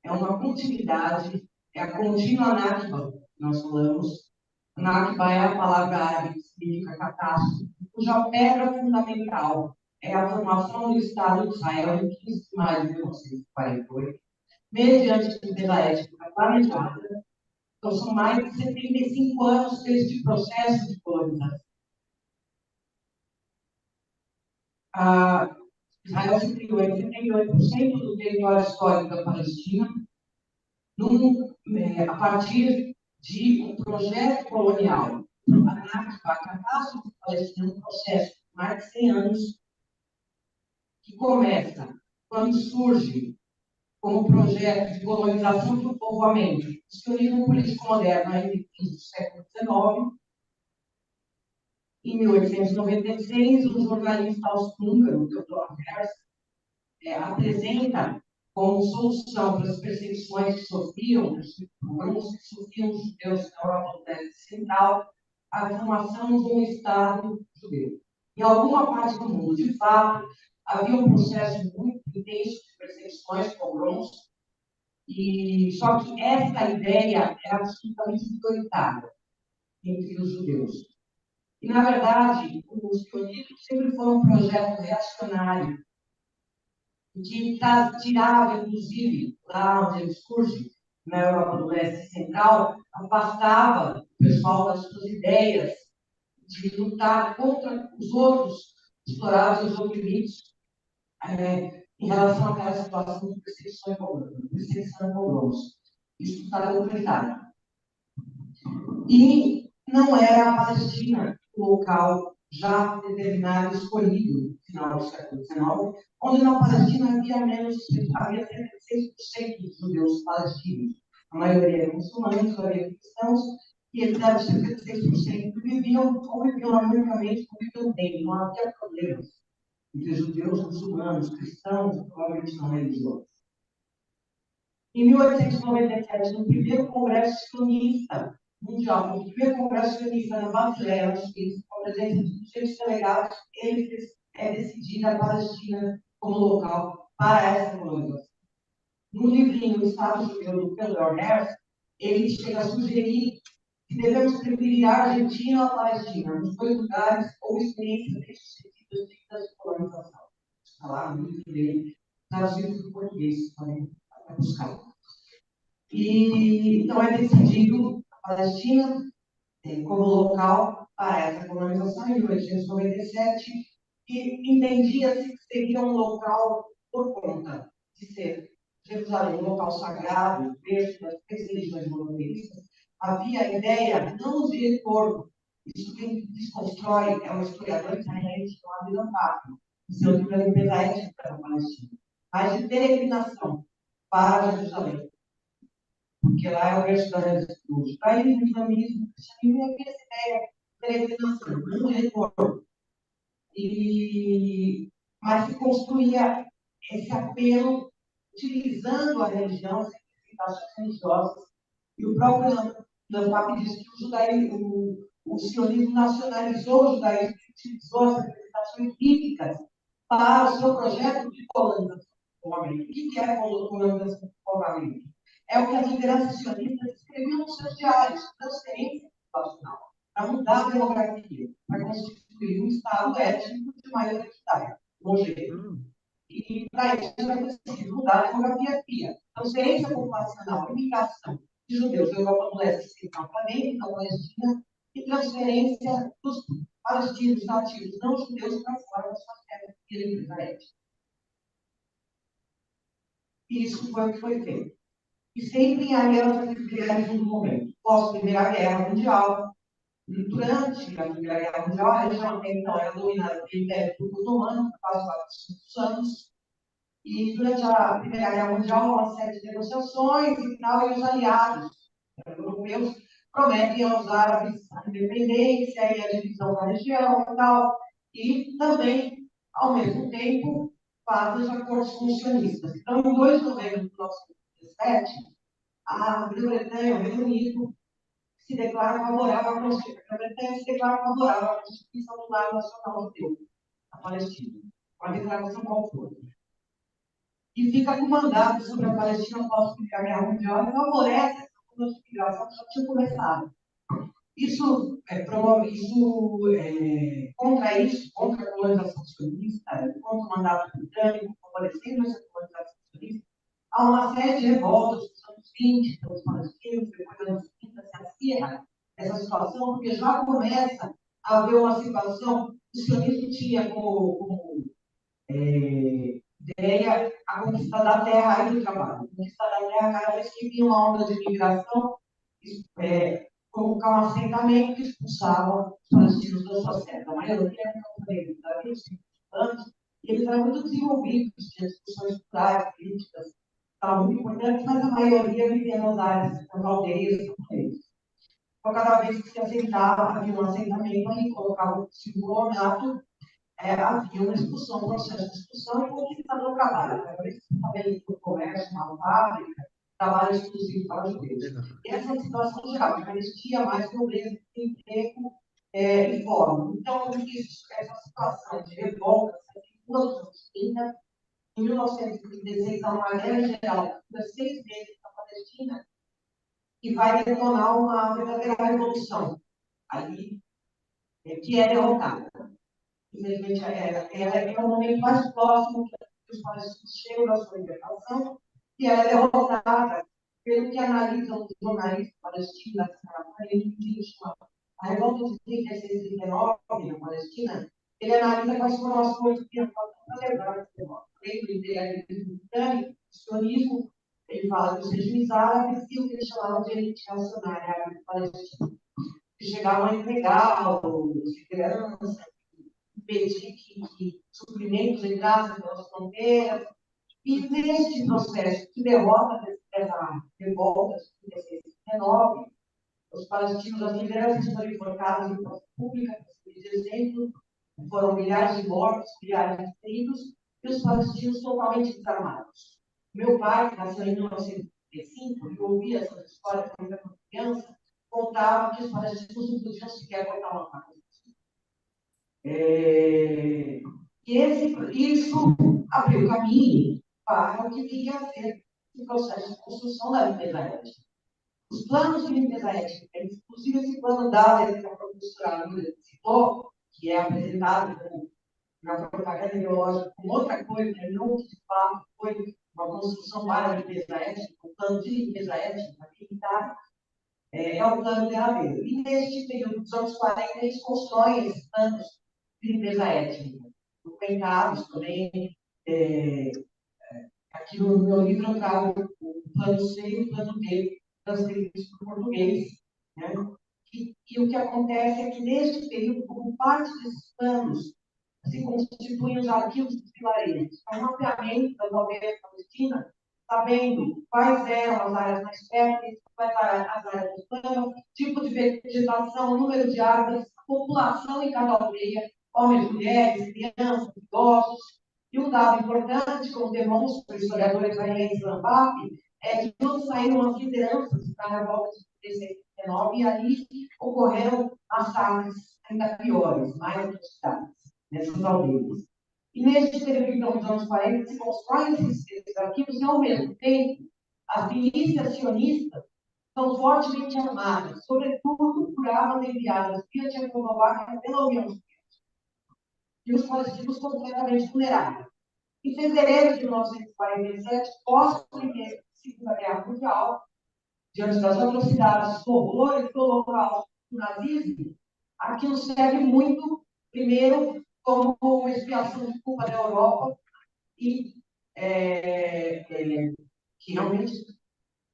Speaker 4: É uma continuidade, é a contínua Nakba, nós falamos, Nakba é a palavra árabe que significa catástrofe, cuja pedra fundamental é a formação do Estado de Israel em 15 de maio de 1948, mediante tutela étnica planejada. Então, são mais de 75 anos deste processo de colonização. Israel se criou em 78% do território histórico da Palestina, a partir de um projeto colonial. A catástrofe palestina é um processo de mais de 100 anos, que começa quando surge como projeto de colonização do povoamento. O sionismo político moderno ainda em fim do século XIX. Em 1896, o jornalista austro-húngaro, Dr. apresenta como solução para as perseguições que sofriam os judeus na Europa do Leste Central, a formação de um Estado judeu. Em alguma parte do mundo, de fato, havia um processo muito intenso de perseguições, pogroms, e só que essa ideia era absolutamente autoritária entre os judeus. E, na verdade, o sionismo sempre foi um projeto reacionário, que tirava, inclusive, lá onde ele surge, na Europa do Leste Central, afastava o pessoal das suas ideias de lutar contra os outros explorados e oprimidos em relação àquela situação de perseguição e pogroms. Isso está documentado. E não era a Palestina o local já determinado, escolhido, no final do século XIX, onde na Palestina havia cerca de 6% dos judeus palestinos. A maioria eram muçulmanos, a maioria cristãos, e eles eram cerca de 6%. Conviviam harmonicamente, conviviam bem, não havia problemas entre judeus, muçulmanos, cristãos, provavelmente não religiosos. Em 1897, no primeiro Congresso Sionista Mundial, no primeiro Congresso Sionista na Basileia, com a presença de 200 delegados, ele decidiu a Palestina como local para essa colonização. No livrinho O Estado Judeu do Theodor Herzl, ele chega a sugerir que devemos preferir a Argentina ou a Palestina, nos dois lugares, ou experiências bem-sucedidas de colonização. Está lá no livro dele, traduzido para o português, também, para buscar. E então é decidido a Palestina como local para essa colonização em 1897, e entendia-se que seria um local por conta de ser Jerusalém, um local sagrado, berço das três religiões monoteístas. Havia a ideia não de retorno, isso quem desconstrói é um historiador israelense chamado Ilan, em seu livro A Limpeza Étnica da Palestina, mas de peregrinação para Jerusalém, porque lá é o berço da do judaísmo, do islamismo, do cristianismo, e havia essa ideia de peregrinação, não retorno. Mas se construía esse apelo utilizando a religião, as representações religiosas. E o próprio Lampap diz que o sionismo nacionalizou o judaísmo e utilizou as representações bíblicas para o seu projeto de colonização do povoamento. O que é colonização do povoamento? É o que as lideranças sionistas escreviam nos seus diários, transferência populacional, para mudar a demografia, para constituir um Estado étnico de maioridade, longevo. E para isso vai preciso mudar a demografia, transferência populacional, imigração de judeus da Europa do Leste Central para dentro da Palestina e transferência dos palestinos nativos não judeus para fora das suas terras de livre étnica. E isso foi o que foi feito. E sempre em aliança com o momento. Pós-Primeira Guerra Mundial, durante a Primeira Guerra Mundial, a região então era dominada pelo Império Turco-Otomano, por quase 400 anos. E durante a Primeira Guerra Mundial, uma série de negociações e tal, e os aliados europeus prometem aos árabes a independência e a divisão da região e tal. E também, ao mesmo tempo, fazem os acordos com os sionistas. Então, em 2 de novembro de 1917, a Grã-Bretanha, o Reino Unido, se declara favorável à Constituição. A Grã-Bretanha se declara favorável à Constituição do Lar Nacional Judeu, a Palestina, com a declaração conforme. E fica com mandato sobre a Palestina após a Primeira Guerra Mundial e favorece essa migração que já tinha começado. Isso contra a colonização sionista, contra o mandato britânico, favorecendo essa colonização sionista, há uma série de revoltas dos anos 20, dos palestinos, depois dos anos 30, se acirra essa situação, porque já começa a haver uma situação, o sionismo tinha como ideia a conquista da terra e do trabalho. A conquista da terra, cada vez que vinha uma onda de imigração, colocar um assentamento que expulsava os palestinos da sua terra. A maioria era camponeses, da 25 anos, e eles eram muito desenvolvidos, tinham discussões culturais, políticas, estavam muito importantes, mas a maioria vivia nas áreas, nas aldeias, camponeses. Então, cada vez que se assentava, havia um assentamento ali, colocava o símbolo ornato, havia uma expulsão, um processo de expulsão e conquista do trabalho. Por isso que está vendo que o comércio, uma fábrica, trabalho exclusivo para judeus. E essa situação geral, já existia mais pobreza, emprego e fome. Então, essa situação de revolta se articula nos anos 30. Em 1936, há uma guerra geral, por 6 meses na Palestina, e vai detonar uma verdadeira revolução ali, que é derrotada. Infelizmente, ela é o momento mais próximo que os palestinos chegam da sua libertação, e ela é derrotada pelo que analisam os jornalistas palestinos, a revolta de 36 e 39 na Palestina, ele analisa quais foram as coisas que aconteceram para levar essa derrota. Além do imperialismo britânico, o sionismo, ele fala dos regimes árabes e o que eles chamavam de elite reacionária árabe palestina, que chegavam a entregar segurança, impedir que suprimentos entrassem pelas fronteiras. E neste processo de derrota dessa revolta de 1939, os palestinos, as lideranças foram enforcadas em praça pública, de exemplo, foram milhares de mortos, milhares de feridos, e os palestinos totalmente desarmados. Meu pai, que nasceu em 1935, e ouvia essas histórias quando era criança, contava que os palestinos não podiam sequer cortar uma faca. Isso abriu caminho para o que viria a ser o processo de construção da limpeza étnica. Os planos de limpeza étnica, inclusive esse plano da que a professora citou, que é apresentado na propaganda ideológica como outra coisa, não que de fato foi uma construção para a limpeza étnica, um plano de limpeza étnica militar, é o plano derradeiro. E neste período dos anos 40, eles constroem esses planos de limpeza étnica, documentados também. Aqui no meu livro eu trago o plano C e o plano D, transcritos para o português. Né? E o que acontece é que, neste período, como parte desses planos, se constituem os arquivos dos vilarejos. É um mapeamento da aldeia palestina, sabendo quais eram as áreas mais férteis, quais eram as áreas do plano, tipo de vegetação, número de árvores, população em cada aldeia, homens, mulheres, crianças, idosos. E um dado importante, como demonstra o historiador israelense Rambam, é que não saíram as lideranças da revolta de 1939 e ali ocorreram massacres ainda piores, mais atrocidades nessas aldeias. E neste período dos anos 40, se constroem esses arquivos e, ao mesmo tempo, as milícias sionistas são fortemente armadas, sobretudo por armas enviadas via Tchecoslováquia pela União Soviética. E os palestinos completamente vulneráveis. Em fevereiro de 1947, pós-Segunda Guerra Mundial, diante das atrocidades, dos horrores do holocausto do nazismo, aquilo serve muito, primeiro, como uma expiação de culpa da Europa, e que realmente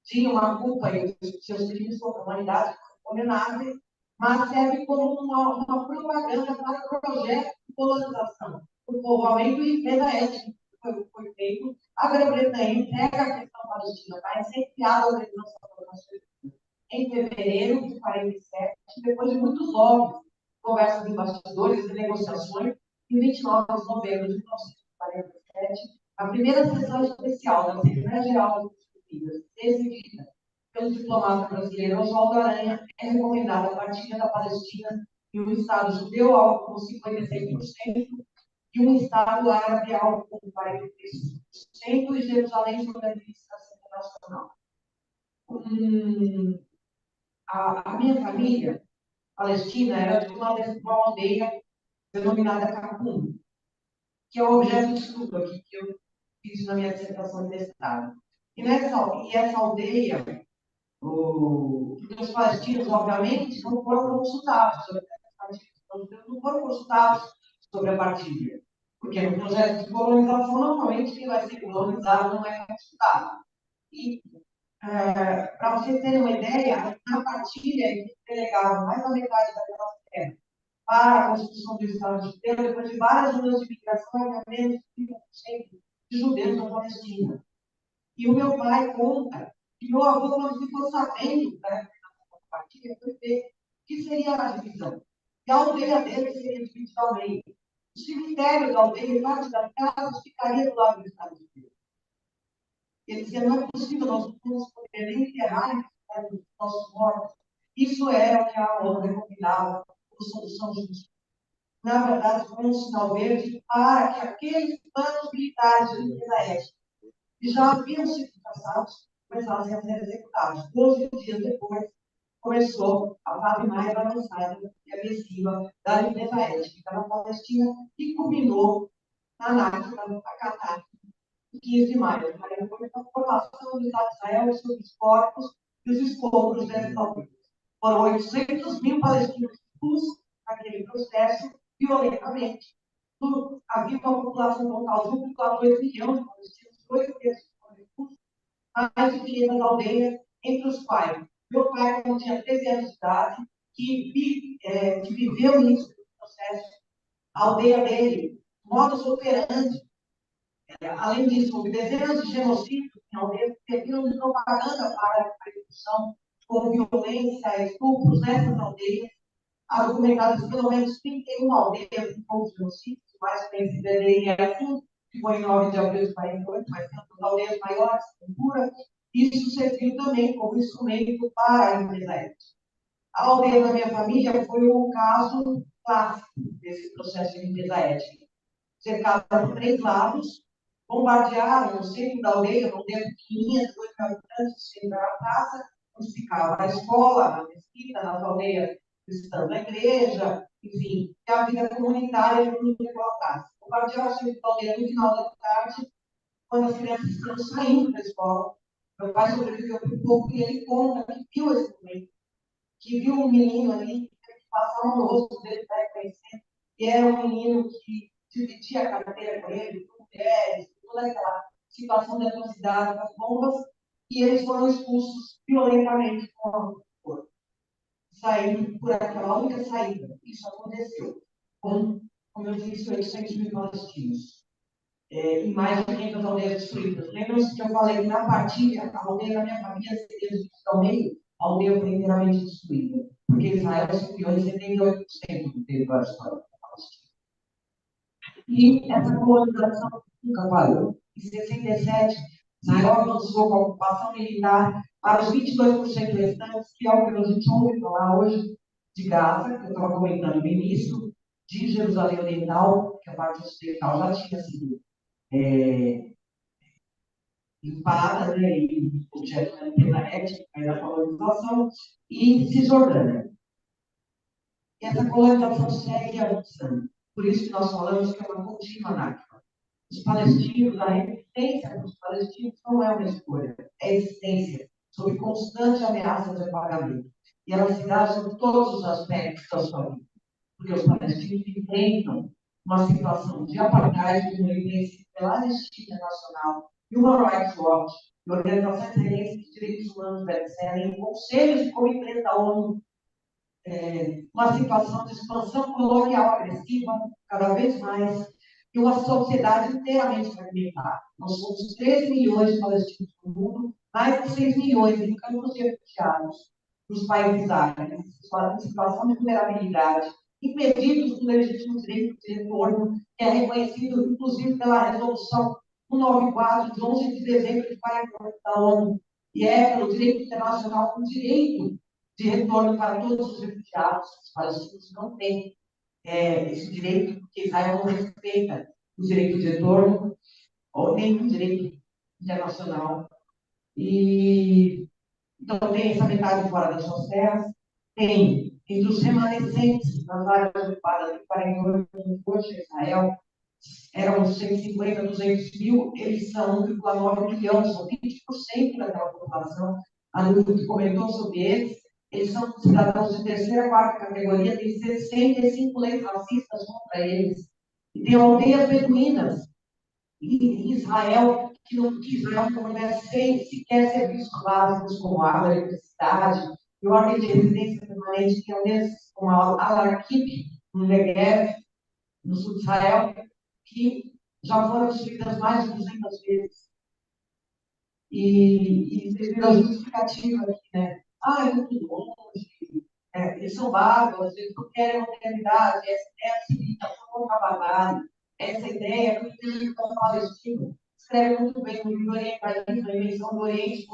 Speaker 4: tinha uma culpa em seus crimes contra a humanidade condenáveis, mas serve como uma propaganda para o projeto de colonização, o povoamento e limpeza étnica que foi feito. A Grã-Bretanha entrega a questão palestina para ser criada a Organização das Nações Unidas em fevereiro de 1947, depois de muitos lobbies, conversas em bastidores e negociações, em 29 de novembro de 1947, a primeira sessão especial da Assembleia Geral das Nações Unidas, presidida pelo diplomata brasileiro Oswaldo Aranha, é recomendada a partilha da Palestina em um Estado judeu, algo como 56%, e um Estado árabe, algo como 43%, e Jerusalém sob a administração internacional. A minha família Palestina era de uma aldeia denominada Capum, que é o objeto de estudo aqui que eu fiz na minha dissertação de mestrado. E essa aldeia, os palestinos, obviamente, não foram consultados sobre a partilha. Porque no projeto de colonização, normalmente, quem vai ser colonizado não é consultado. E, para vocês terem uma ideia, na partilha, eles delegavam mais da metade daquela terra para a construção do Estado de Israel, depois de várias ondas de migração, havia menos de 30% de judeus na Palestina. E o meu pai conta que meu avô, quando ficou sabendo da partilha, foi ver o que seria a divisão. E a aldeia dele seria dividida ao meio. O cemitério da aldeia, parte das casas, ficaria do lado do Estado de Israel. Ele dizia, não é possível, nós não vamos poder nem enterrar os nossos mortos. Isso era o que a ONU recomendava como solução justa. Na verdade, foi um sinal verde para que aqueles planos militares de limpeza étnica, que já haviam sido traçados, começassem a ser executados. 12 dias depois, começou a fase mais avançada e agressiva da limpeza étnica na Palestina, que culminou na Nakba, a catástrofe, 15 de maio. Foi a formação do Estado de Israel sobre os corpos e os escombros dessas aldeias. Foram 800 mil palestinos expulsos naquele processo, violentamente. Havia uma população total de 1,2 milhões de palestinos, 2 terços foram expulsos, mais de 500 aldeias, entre os quais meu pai, quando tinha 13 anos de idade, que viveu isso no processo, a aldeia dele, modus operandi. Além disso, houve dezenas de genocídios em aldeias que serviram de propaganda para a execução, com violência, estupros nessas aldeias. Há documentadas pelo menos 31 aldeias com genocídios, mais conhecida é assim, que foi em 9 de abril de 48, mas tem outras aldeias maiores, cultura. Isso serviu também como instrumento para a limpeza étnica. A aldeia da minha família foi um caso clássico desse processo de limpeza étnica. Cercada por 3 lados, bombardearam o centro da aldeia, uma aldeia pequenininha, de 2 mil habitantes, o centro da praça, onde ficava a escola, a mesquita, nas aldeias cristãs da igreja, enfim, e a vida comunitária de daquela praça. Bombardearam o centro da aldeia no final da tarde, quando as crianças estavam saindo da escola. Meu pai sobreviveu por pouco e ele conta que viu esse momento, que viu um menino ali, que passava no rosto dele para reconhecer, e era um menino que dividia a carteira com ele, com mulheres, toda aquela situação de atrocidade das bombas, e eles foram expulsos violentamente com a corpo, saindo por aquela única saída. Isso aconteceu com, como eu disse, 800 mil palestinos. E mais de 500 aldeias destruídas. Lembram-se que eu falei que na partilha, a aldeia da minha família seria dividida ao meio, a aldeia foi inteiramente destruída, porque Israel se criou em 78% do território histórico da Palestina. E essa colonização nunca parou. Em 67, Israel avançou com a ocupação militar para os 22% restantes, que é o que a gente ouve falar hoje de Gaza, que eu estava comentando no início, de Jerusalém Oriental, que a parte ocidental já tinha sido limpada, né, e objeto da limpeza étnica e da colonização, e Cisjordânia. E essa colonização segue avançando. Por isso que nós falamos que é uma contínua Nakba. Os palestinos, a resistência dos palestinos não é uma escolha, é existência, sob constante ameaça de apagamento. E ela se dá sobre todos os aspectos da sua vida. Porque os palestinos enfrentam uma situação de apartheid, como evidenciado pela Anistia Internacional, Human Rights Watch, e organizações referentes de direitos humanos da em conselhos e comitês da ONU, uma situação de expansão colonial agressiva, cada vez mais, e uma sociedade inteiramente fragmentada. Nós somos 13 milhões de palestinos no mundo, mais de 6 milhões em campos de refugiados nos países árabes, em situação de vulnerabilidade, impedidos do legítimo direito de retorno, que é reconhecido, inclusive, pela resolução 194, de 11 de dezembro de 48 da ONU, e é pelo direito internacional com direito de retorno para todos os refugiados. Os palestinos não têm esse direito, porque Israel não respeita o direito de retorno, ou nem o direito internacional. E então tem essa metade fora das suas terras, tem, entre os remanescentes das áreas ocupadas de 48 hoje em Israel, eram 150, 200 mil, eles são 1,9 milhão, são 20% daquela população. A Nuri comentou sobre eles são cidadãos de terceira, quarta categoria, tem 65 leis racistas contra eles. E tem aldeias beduínas em Israel, que Israel não fornece sequer serviços básicos como água, eletricidade, e ordem de residência permanente, que é aldeias como a Al-Arqib, no Negev, no sul de Israel, que já foram destruídas mais de 200 vezes. E devido à justificativa aqui, né? Ah, é muito longe, eles são bárbaros, eles não querem modernidade, é a civilização trabalhada, essa ideia que o intelectual palestino escreve muito bem no livro Orientalismo, a invenção do Oriente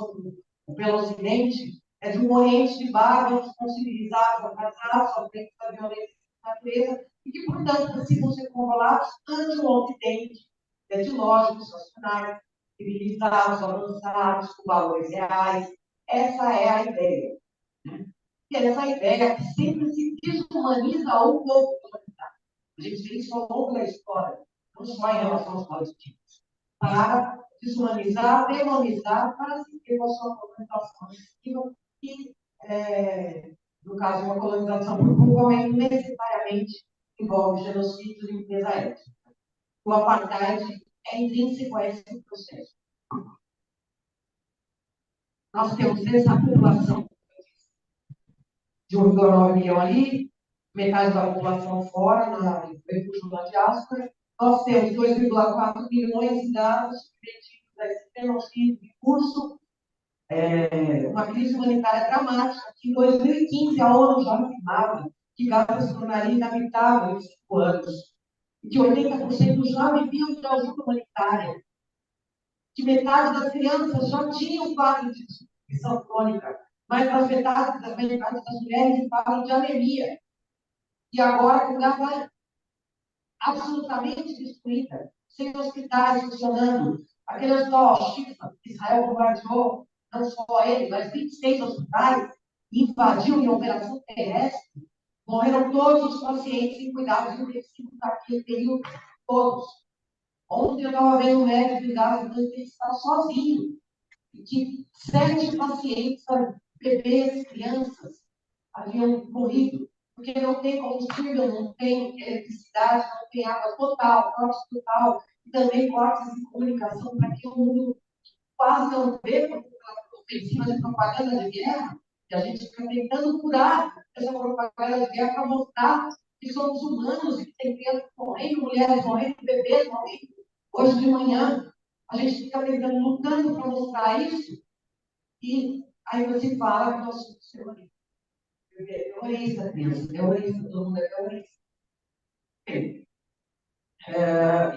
Speaker 4: pelo Ocidente, é de um Oriente de bárbaros, com civilizados, atrasados, sofrendo da violência da natureza, e que, portanto, precisam ser controlados ante o Ocidente, tecnológicos, racionais, civilizados, avançados, com valores reais. Essa é a ideia. Que é essa ideia que sempre se desumaniza o povo humanitário. A gente vê isso ao longo da história, não só em relação aos palestinos, para desumanizar, demonizar, para se ter uma sua colonização efetiva, que, no caso, uma colonização por povoamento, necessariamente envolve genocídio e limpeza étnica. O apartheid é intrínseco a esse processo. Nós temos essa população de 1,9 milhão ali, metade da população fora, na refúgio da diáspora. Nós temos 2,4 milhões de dados submetidos a esse fenocídio de curso, uma crise humanitária dramática, que em 2015 a ONU já afirmava que Gaza se tornaria inabitável em 5 anos, e que 80% já viviam de ajuda humanitária, que metade das crianças já tinham quadro de desnutrição crônica, mas das metade das mulheres em quadro de anemia. E agora, com Gaza absolutamente destruída, sem hospitais funcionando, aquele hospital Shifa, que Israel bombardeou, não só ele, mas 26 hospitais, invadiu em operação terrestre, morreram todos os pacientes em cuidados intensivos daquele período, todos. Ontem eu estava vendo um médico de Gaza dizendo que ele está sozinho, e que 7 pacientes, bebês, crianças, haviam morrido, porque não tem combustível, não tem eletricidade, não tem água total, corte total, e também cortes de comunicação para que o mundo quase não vê ofensivas de propaganda de guerra, e a gente fica tentando curar essa propaganda de guerra para mostrar que somos humanos e que tem crianças morrendo, mulheres morrendo, bebês morrendo. Hoje de manhã, a gente fica tentando, lutando para mostrar isso, e aí você fala que nós somos terroristas. Terrorista, criança, terrorista, todo mundo é terrorista.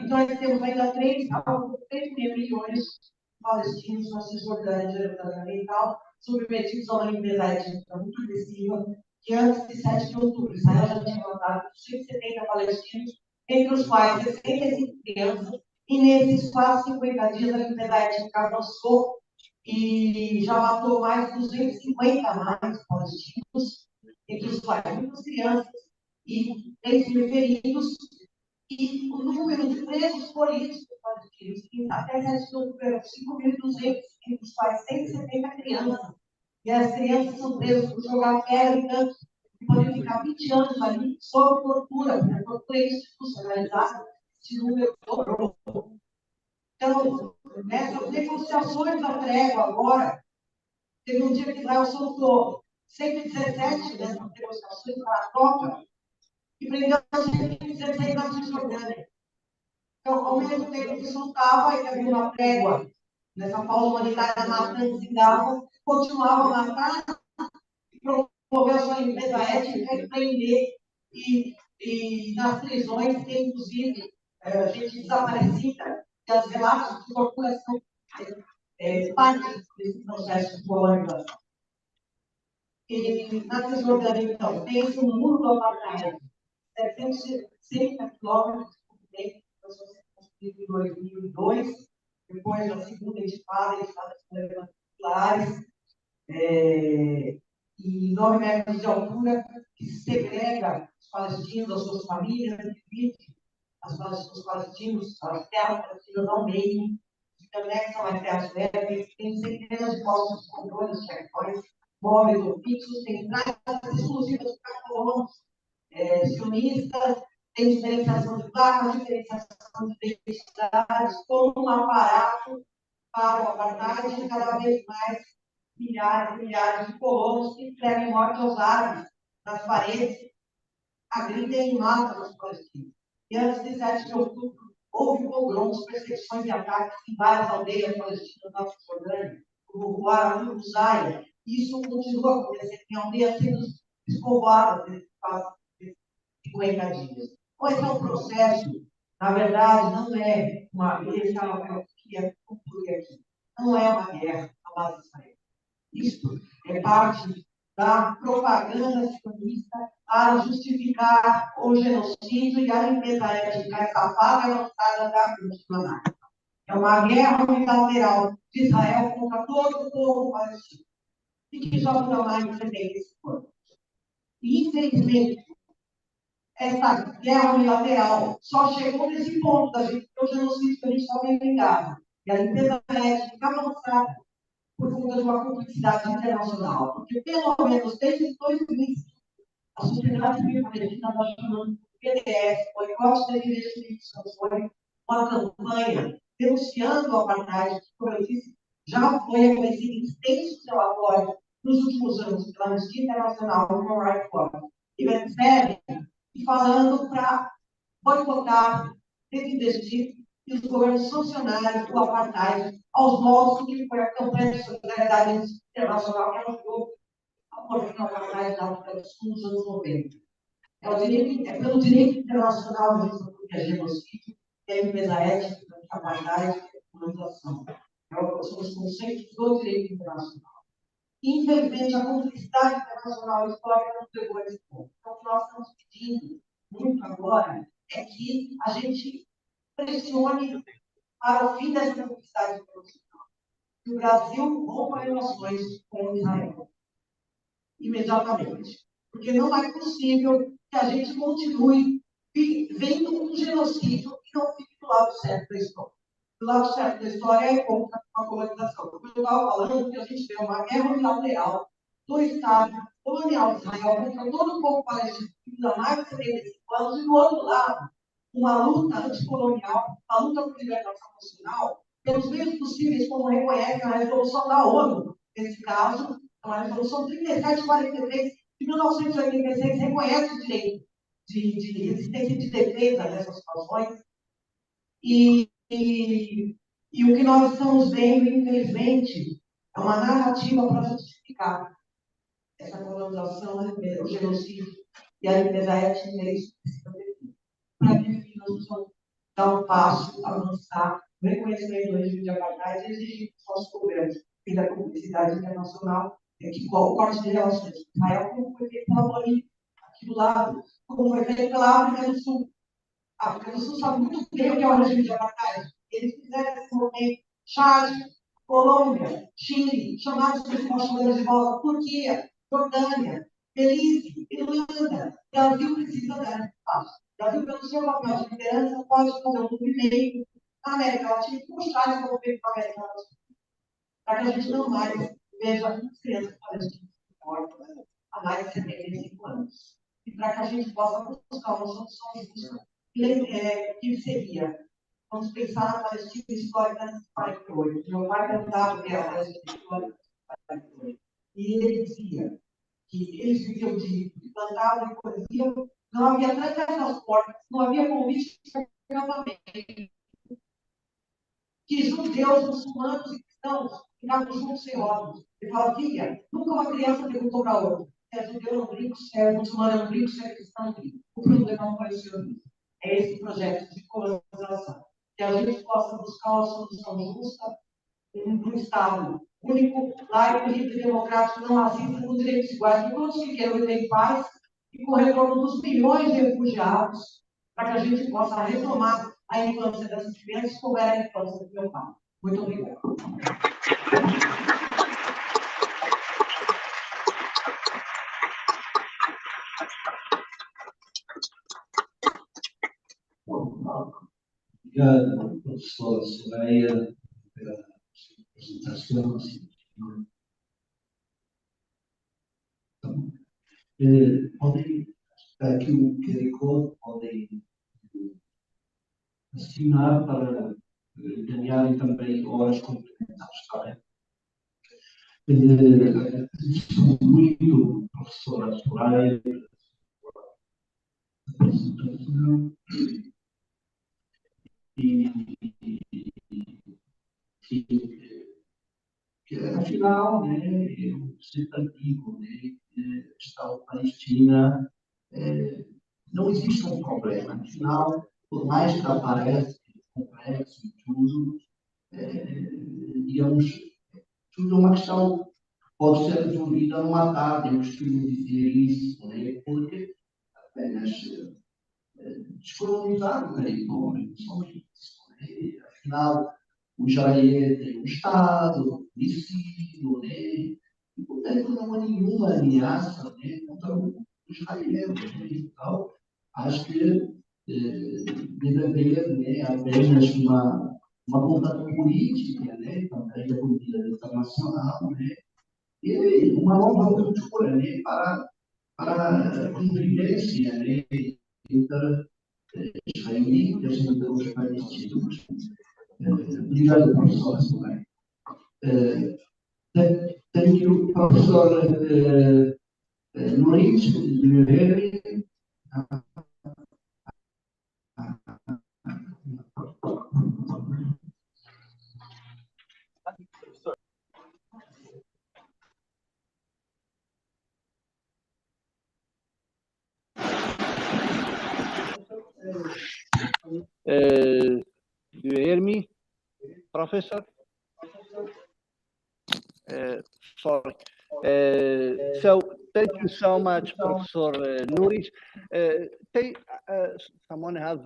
Speaker 4: Então, nós temos ainda 3,5 milhões de palestinos na Cisjordânia, Jerusalém Oriental, submetidos a uma limpeza étnica muito agressiva, que antes de 7 de outubro, Israel já tinha matado 170 palestinos, entre os quais 65 crianças, e nesses quase 50 dias a limpeza étnica avançou e já matou mais de 250 mais palestinos, entre os quais muitas crianças e 3 mil feridos, e o número de presos políticos palestinos, que até 7 de outubro eram 5.200, entre os quais 170 crianças. E as crianças são presas por jogar pedra e tanto, e podem ficar 20 anos ali sob tortura, porque a tortura é institucionalizada, esse número dobrou. Então, nessas negociações da trégua agora, teve um dia que Israel soltou 117 dessas negociações para a troca e prendeu 116 na Cisjordânia. Então, ao mesmo tempo que soltava e havia uma trégua nessa pausa humanitária matando em Gaza, continuava a matar e promover a sua limpeza étnica e prender. E nas prisões tem, inclusive, gente desaparecida, que as relatos de tortura são parte desse processo de colonização. E na Cisjordânia, então, tem esse muro do apartheid, 760 quilômetros de comprimento, construído em 2002, depois da segunda intifada, intifadas levantadas, e 9 metros de altura, que segrega os palestinos, as suas famílias, divide os palestinos, as terras palestinas ao meio, que anexam as terras férteis, tem centenas de postos de controle, checkpoints, móveis ou fixos, tem praças exclusivas para colonos sionistas, tem diferenciação de placas, diferenciação de identidades, todo um aparato para o apartheid, e cada vez mais milhares e milhares de colonos que escrevem morte aos árabes nas paredes, agridem e matam os palestinos. E antes de 7 de outubro, houve pogroms, perseguições e ataques em várias aldeias palestinas na Cisjordânia, como Ruara, Uzaia. Isso continua acontecendo em aldeias sendo despovoadas nesse espaço de 50 dias. Então, esse é um processo, na verdade, não é uma guerra, eu queria concluir aqui, não é uma guerra à base de Israel. Isso é parte da propaganda sionista para justificar o genocídio e a limpeza étnica safada e avançada da Cisjordânia. É uma guerra unilateral de Israel contra todo o povo palestino, e que já dura mais de 75 anos. E, infelizmente, essa guerra unilateral só chegou nesse ponto da gente ter o genocídio que a gente está vendo em Gaza. E a limpeza étnica avançada por conta de uma cumplicidade internacional. Porque, pelo menos, desde 2000, a sociedade civil palestina está chamando de PDS, boicote das investigações, foi uma campanha denunciando o apartheid, que, como eu disse, já foi reconhecido em extensos relatórios nos últimos anos pela Anistia Internacional e Human Rights Watch. E recebem e falando para boicotar, desinvestir e os governos sancionarem o apartheid aos moldes que foi a campanha de solidariedade internacional que ajudou a morrer no apartheid da África do Sul nos anos 90. É pelo direito internacional de genocídio, que é a limpeza étnica, que a apartheid, que a colonização. São os conceitos do direito internacional. Infelizmente, a cumplicidade internacional histórica não chegou a esse ponto. Então, o que nós estamos pedindo muito agora é que a gente pressione para o fim dessa cumplicidade internacional. Que o Brasil rompa relações com Israel imediatamente. Porque não é possível que a gente continue vendo um genocídio e não fique do lado certo da história. Do lado certo da história é contra a colonização. Como eu estava falando, que a gente tem uma guerra unilateral do Estado colonial de Israel contra todo o povo palestino há mais de 75 anos, e do outro lado, uma luta anticolonial, uma luta por libertação nacional, pelos meios possíveis, como reconhece a resolução da ONU, nesse caso, a resolução 3743 de 1986 reconhece o direito de resistência e de defesa dessas situações. E o que nós estamos vendo, infelizmente, é uma narrativa para justificar essa colonização, o genocídio e a limpeza étnica. É isso que precisa ter. Para que nós possamos dar um passo, avançar, no reconhecimento do regime de apartheid e exigir dos nossos governos e da publicidade internacional que o corte de relações com Israel, como foi feito pela Bolívia, aqui do lado, como foi feito pela África do Sul. A África do Sul sabe muito bem o que é o regime de apartheid. Eles fizeram esse movimento. Chad, Colômbia, Chile, chamados de embaixadores de volta, Turquia, Jordânia, Belize, Irlanda. O Brasil precisa dar espaço. O Brasil, pelo seu papel de liderança, pode fazer um movimento na América Latina e puxar esse movimento para a América Latina. Para que a gente não mais veja crianças palestinas mortas há mais de 75 anos. E para que a gente possa buscar uma solução justa, que seria, vamos pensar na Palestina histórica de 48. Meu pai cantava a Palestina histórica de 48. E ele dizia que eles viviam de plantavam e colhiam, não havia transportes, não havia convite para casamento. Que judeus, muçulmanos e cristãos ficavam juntos sem órgãos. Ele fala, filha, nunca uma criança perguntou para outra se é judeu não brinco, se é muçulmano não brinco, se é cristão não brinco. O problema não foi o sionismo. É esse projeto de colonização. Que a gente possa buscar uma solução justa num Estado único, laico, livre, democrático, não racista, com direitos iguais para todos que queiram viver em paz e com o retorno dos milhões de refugiados, para que a gente possa retomar a infância dessas crianças como era a infância do meu pai. Muito obrigada.
Speaker 5: Obrigado, professor Soraya, pela apresentação. Podem, aqui o QR Code, podem assinar para ganharem também horas complementares, está bem? Agradeço muito, professora Soraya, pela apresentação. Que afinal, né, eu sempre digo, né, que a questão palestina não existe um problema. Afinal, por mais que apareça complexo e tudo, digamos, tudo é uma questão que pode ser resolvida numa tarde, eu costumo dizer isso, né, porque apenas descolonizar, né, não somos isso, né, afinal, o Israel tem um Estado, um município, né? E, portanto, não há nenhuma ameaça, né, contra o Israel. Né? Então, acho que deve haver, né, apenas uma vontade política, né, também da comunidade internacional, né, e uma nova cultura, né, para a convivência, né, entre israelitas e entre os palestinos. Obrigado, professor. Thank you, Professor Luis.
Speaker 3: Do you hear me, Professor? Sorry. So thank you so much, Professor Nuris. Someone have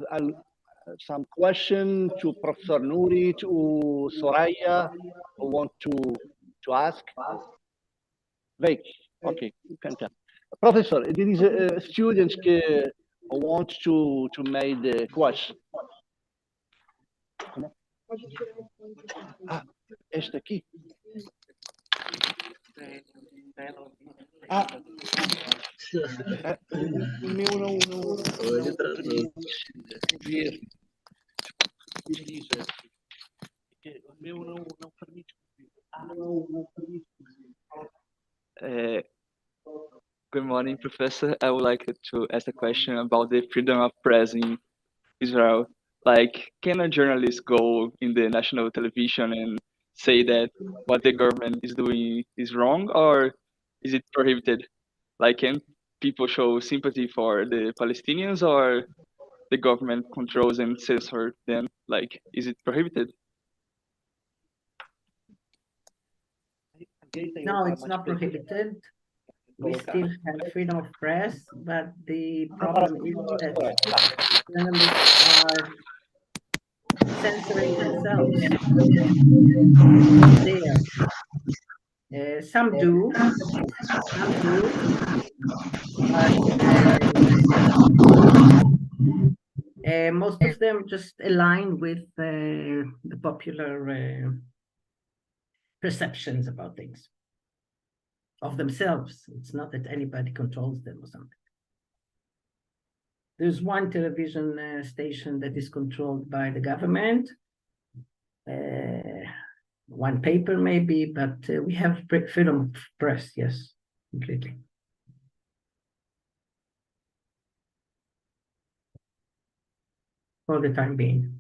Speaker 3: some question to Professor Nuris or Soraya who want to ask? Wait, okay, you can tell. Professor, there is students who want to make the question. Ah, este aqui. Ah, o meu não permite ver. O meu não permite ver. Ah, não permite ver.
Speaker 6: Good morning, Professor. I would like to ask a question about the freedom of press in Israel. Like, can a journalist go in the national television and say that what the government is doing is wrong, or is it prohibited? Like, can people show sympathy for the Palestinians, or the government controls and censor them? Like, is it prohibited?
Speaker 2: No, it's not prohibited. We still have freedom of press, but the problem is that journalists are censoring themselves. There. Some do, but most of them just align with the popular perceptions about things of themselves. It's not that anybody controls them or something. There's one television station that is controlled by the government, one paper maybe, but we have freedom of press, yes, completely. For the time being.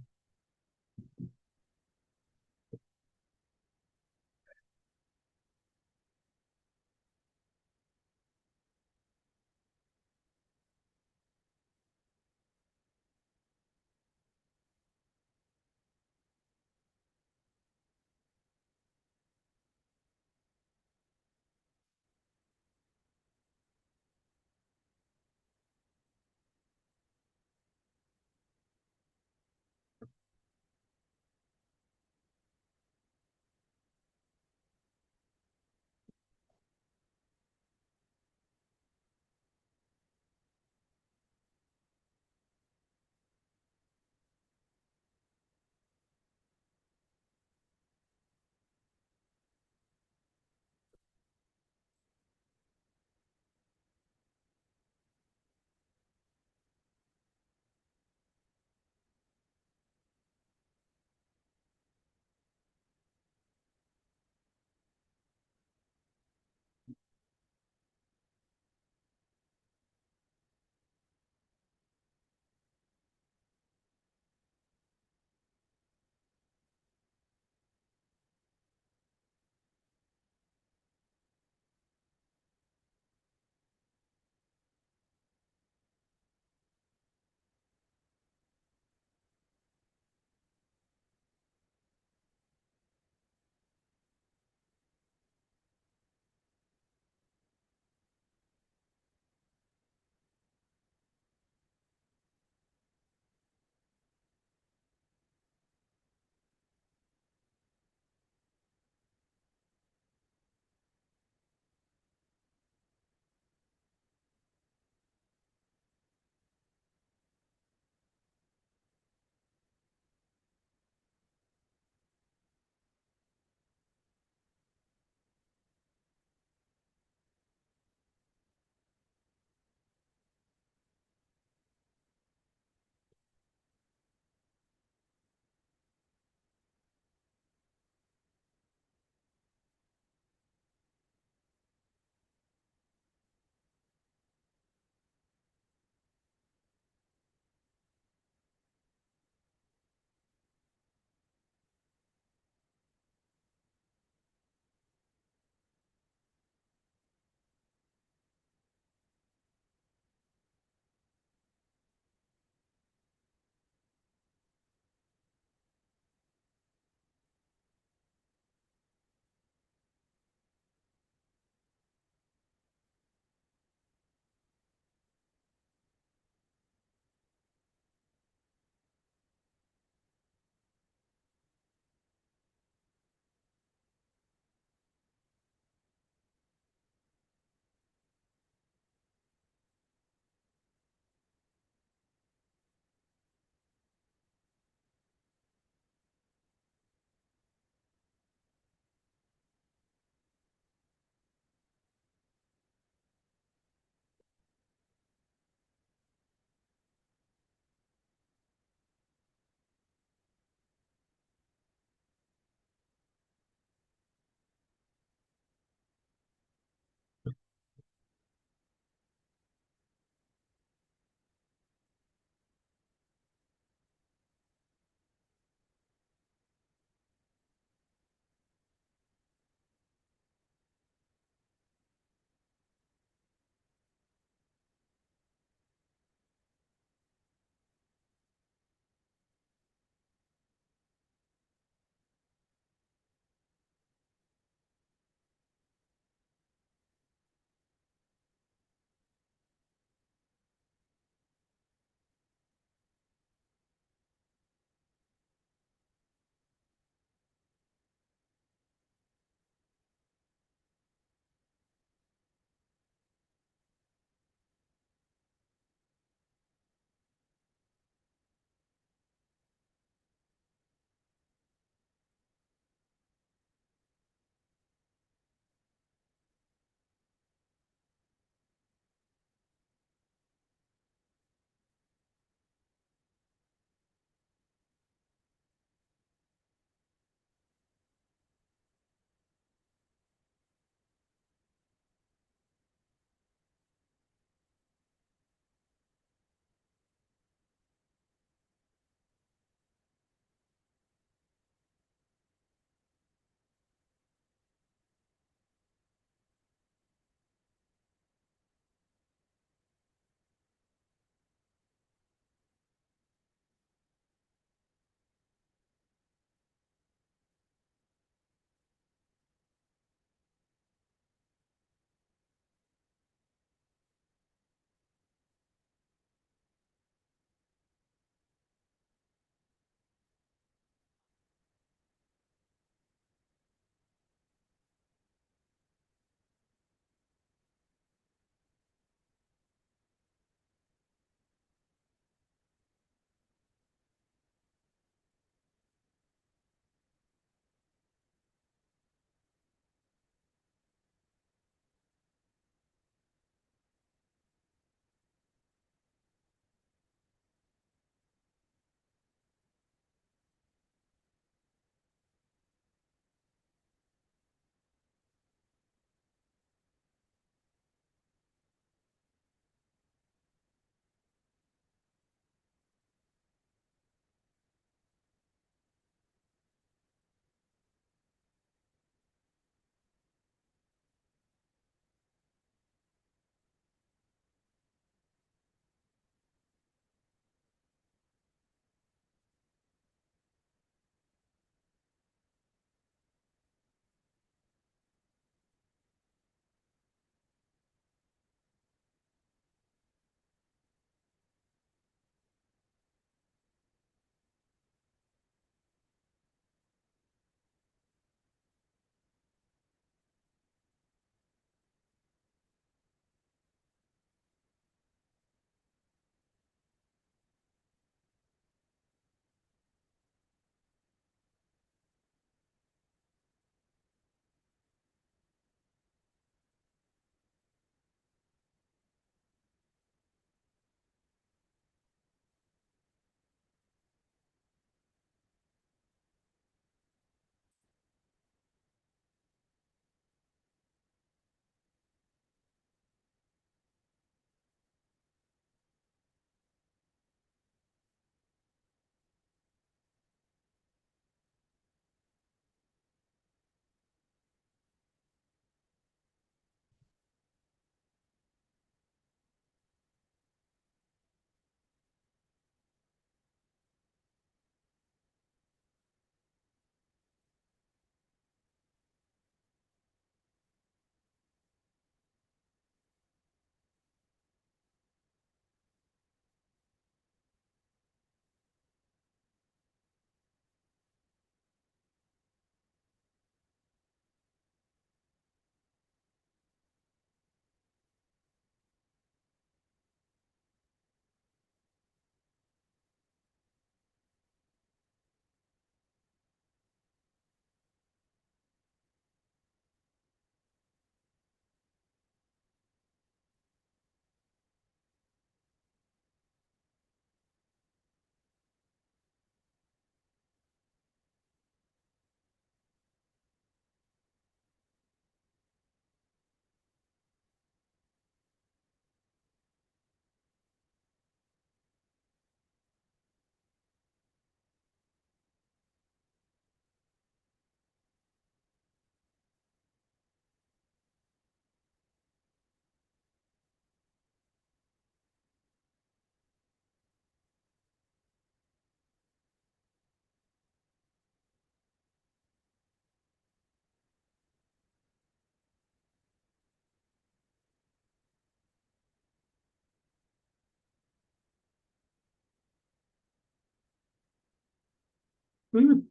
Speaker 2: Mm.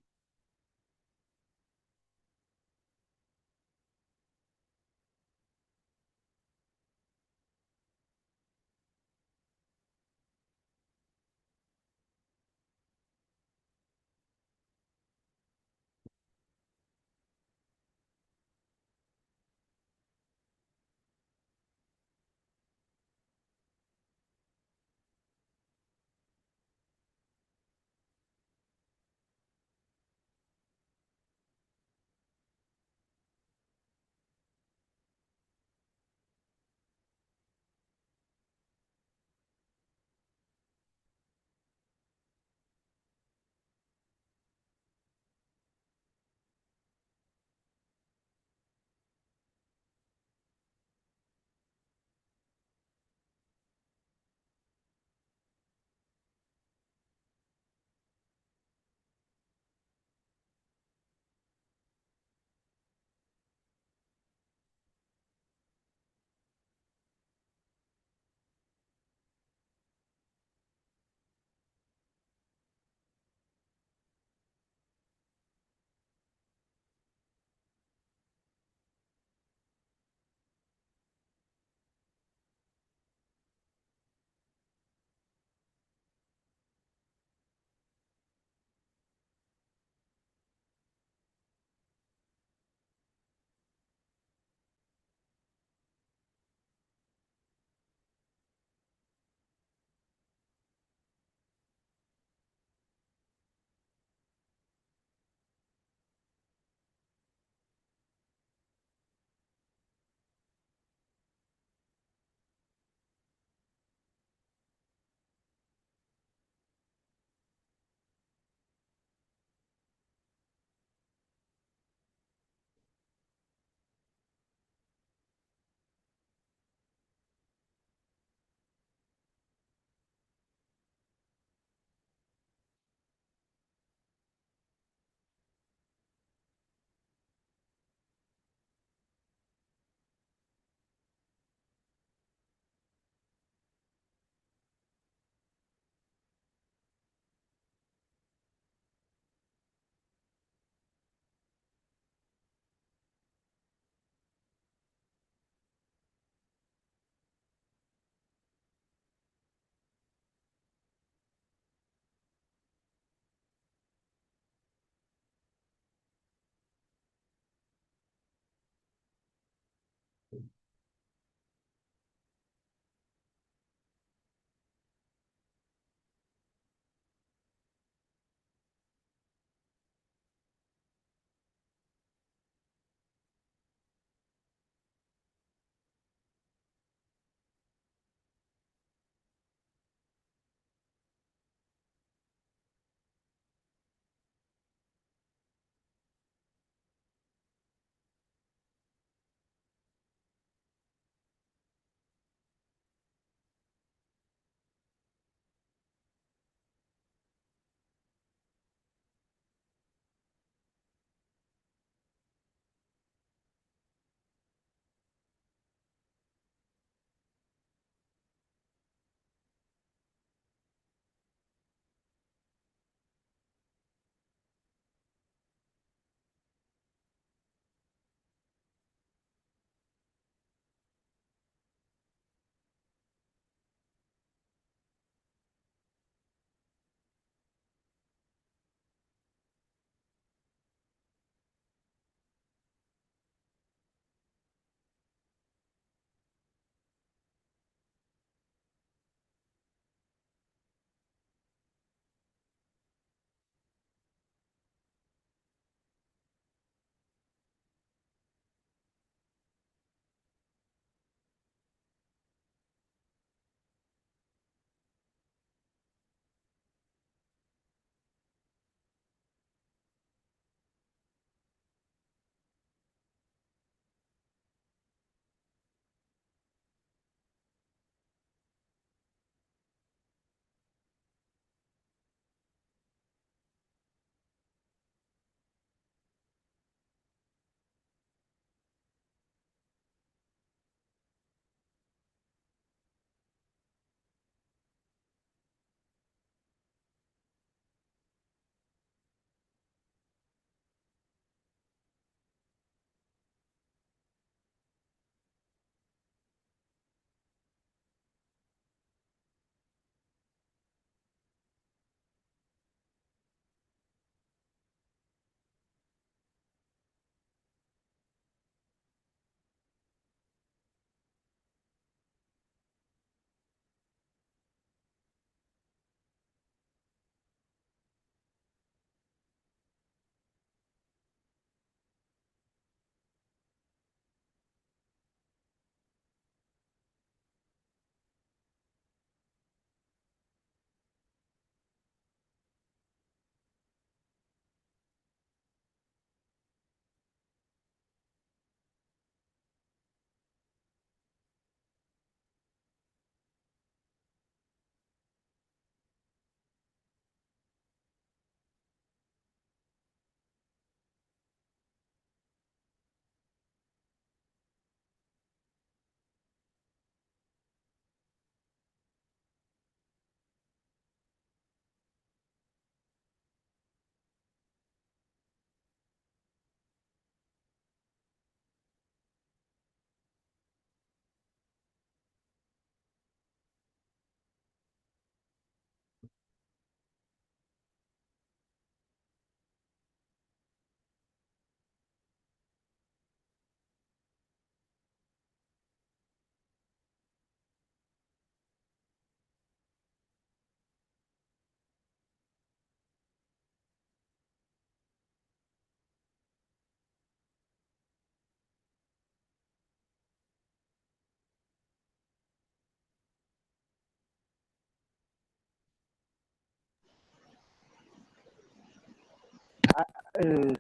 Speaker 3: do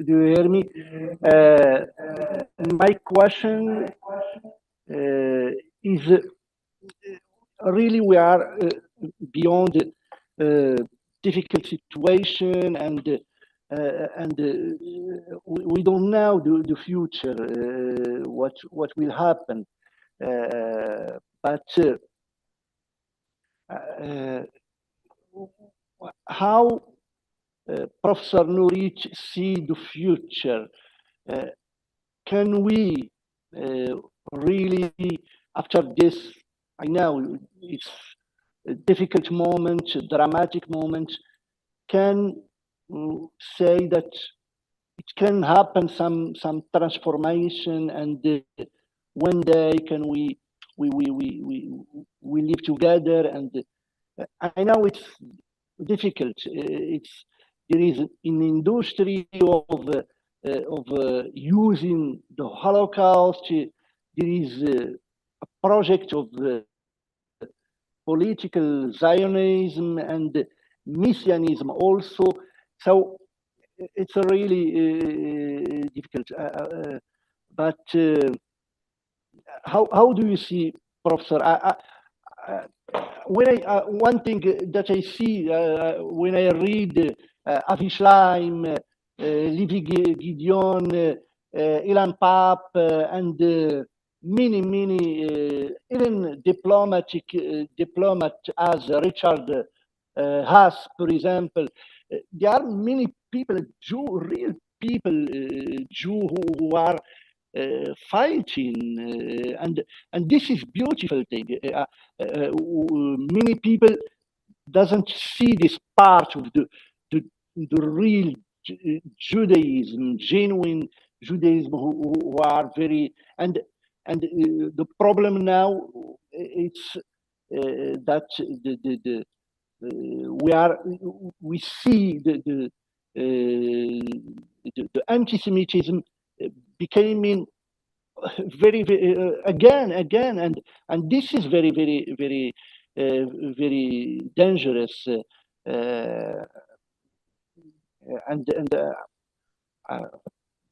Speaker 3: you hear me? My question is really we are beyond difficult situation and we don't know the future, what will happen. But how Professor Nuric see the future? Can we really, after this, I know it's a difficult moment, a dramatic moment, can say that it can happen some transformation, and one day can we live together, and I know it's difficult. It's there is an industry of using the Holocaust. There is a project of political Zionism and Messianism also. So it's a really difficult. But how do you see, Professor? One thing that I see when I read Avi Schleim, Livy Gideon, Ilan Papp, and many even diplomat as Richard Haas, for example. There are many people, real people, Jew who are fighting, and this is beautiful thing. Many people doesn't see this part of the real Judaism, genuine Judaism, who are very and the problem now it's that we see the anti-Semitism becoming very again, and this is very dangerous.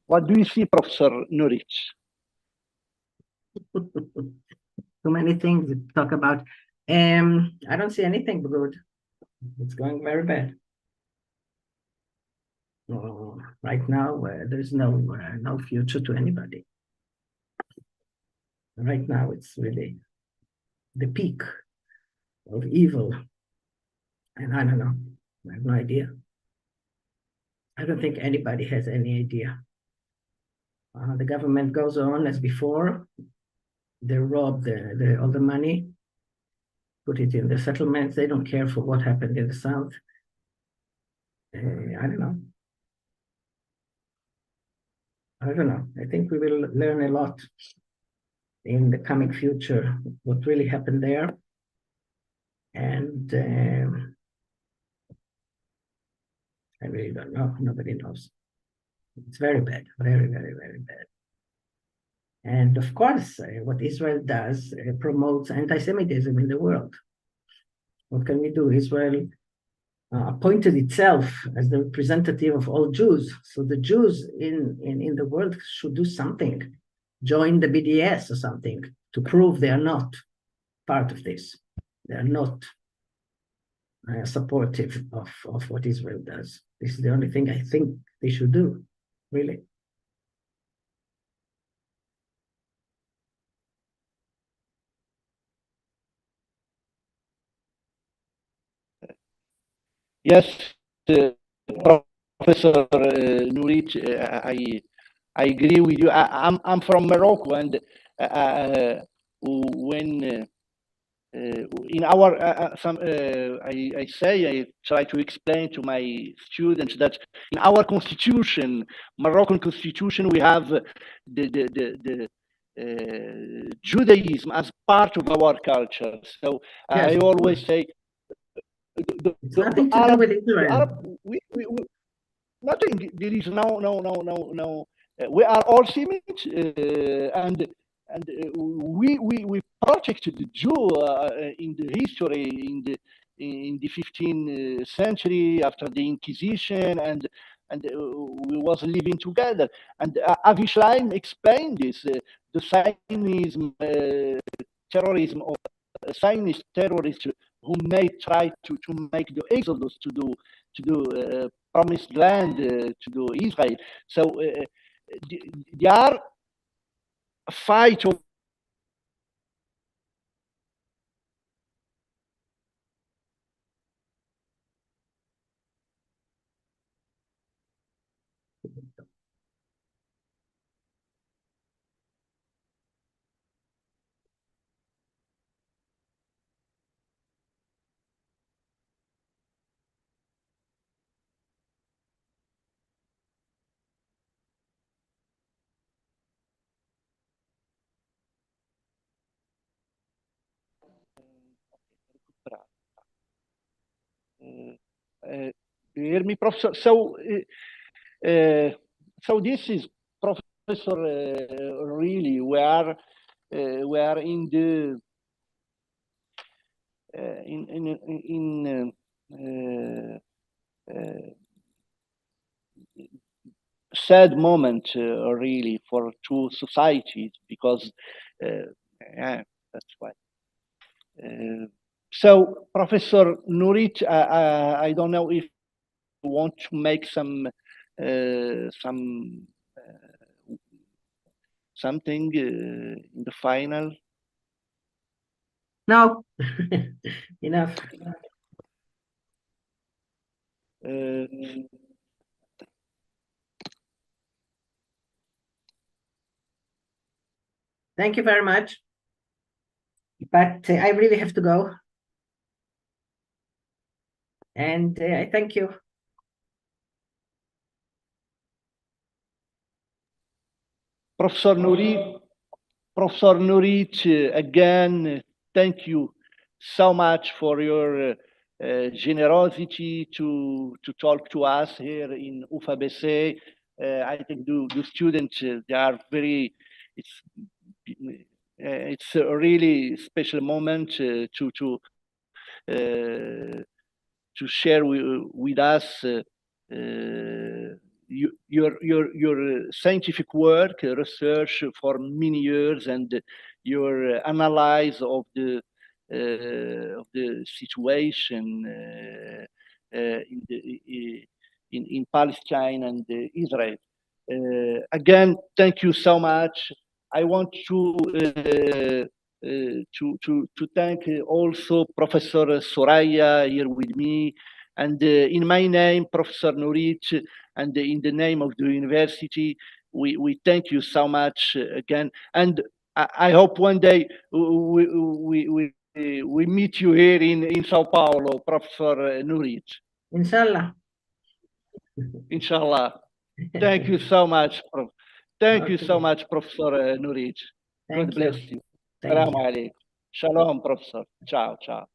Speaker 3: What do you see, Professor Nuric?
Speaker 2: Too many things to talk about. I don't see anything good. It's going very bad. Right now, there's no future to anybody. Right now, it's really the peak of evil. And I don't know. I have no idea. I don't think anybody has any idea. The government goes on as before. They rob all the money, put it in the settlements. They don't care for what happened in the South. I don't know. I think we will learn a lot in the coming future, what really happened there. And I really don't know. Nobody knows. It's very bad, very bad. And of course, what Israel does promotes anti-Semitism in the world. What can we do? Israel appointed itself as the representative of all Jews. So the Jews in the world should do something, join the BDS or something to prove they are not part of this. They are not supportive of what Israel does. This is the only thing I think they should do, really.
Speaker 3: Yes, Professor Nuric, I agree with you. I'm from Morocco, and when in our I try to explain to my students that in our constitution, Moroccan constitution, we have the Judaism as part of our culture. So
Speaker 2: yes,
Speaker 3: I always say
Speaker 2: it's nothing to do with Israel.
Speaker 3: Nothing. There is no. We are all Semites, and we protected the Jew in the history in the 15th century after the Inquisition, and and we was living together. And Avi Schleim explained this, the Zionism, terrorism of Zionist terrorists who may try to make the exodus to do promised land to do Israel. So they are a fight of you hear me, Professor? So, so this is Professor. Really, we are in the sad moment, really, for two societies, because yeah, that's why. So, Professor Nurit, I don't know if you want to make something in the final.
Speaker 2: No, enough. Thank you very much. But I really have to go. And I thank you.
Speaker 3: Professor Nurit, again, thank you so much for your generosity to talk to us here in UFABC. I think the students, they are very, it's a really special moment to share with us your scientific work, research for many years, and your analysis of the situation in Palestine and Israel. Again, thank you so much. I want to thank also Professor Soraya here with me, and in my name, Professor Nurit, and in the name of the university, we thank you so much again. And I hope one day we meet you here in Sao Paulo, Professor Nurit.
Speaker 2: Inshallah.
Speaker 3: Inshallah. Thank you so much, Prof. Thank you so much, Professor Nurit. God bless you. Assalamu alaikum. Shalom, Professor. Ciao, ciao.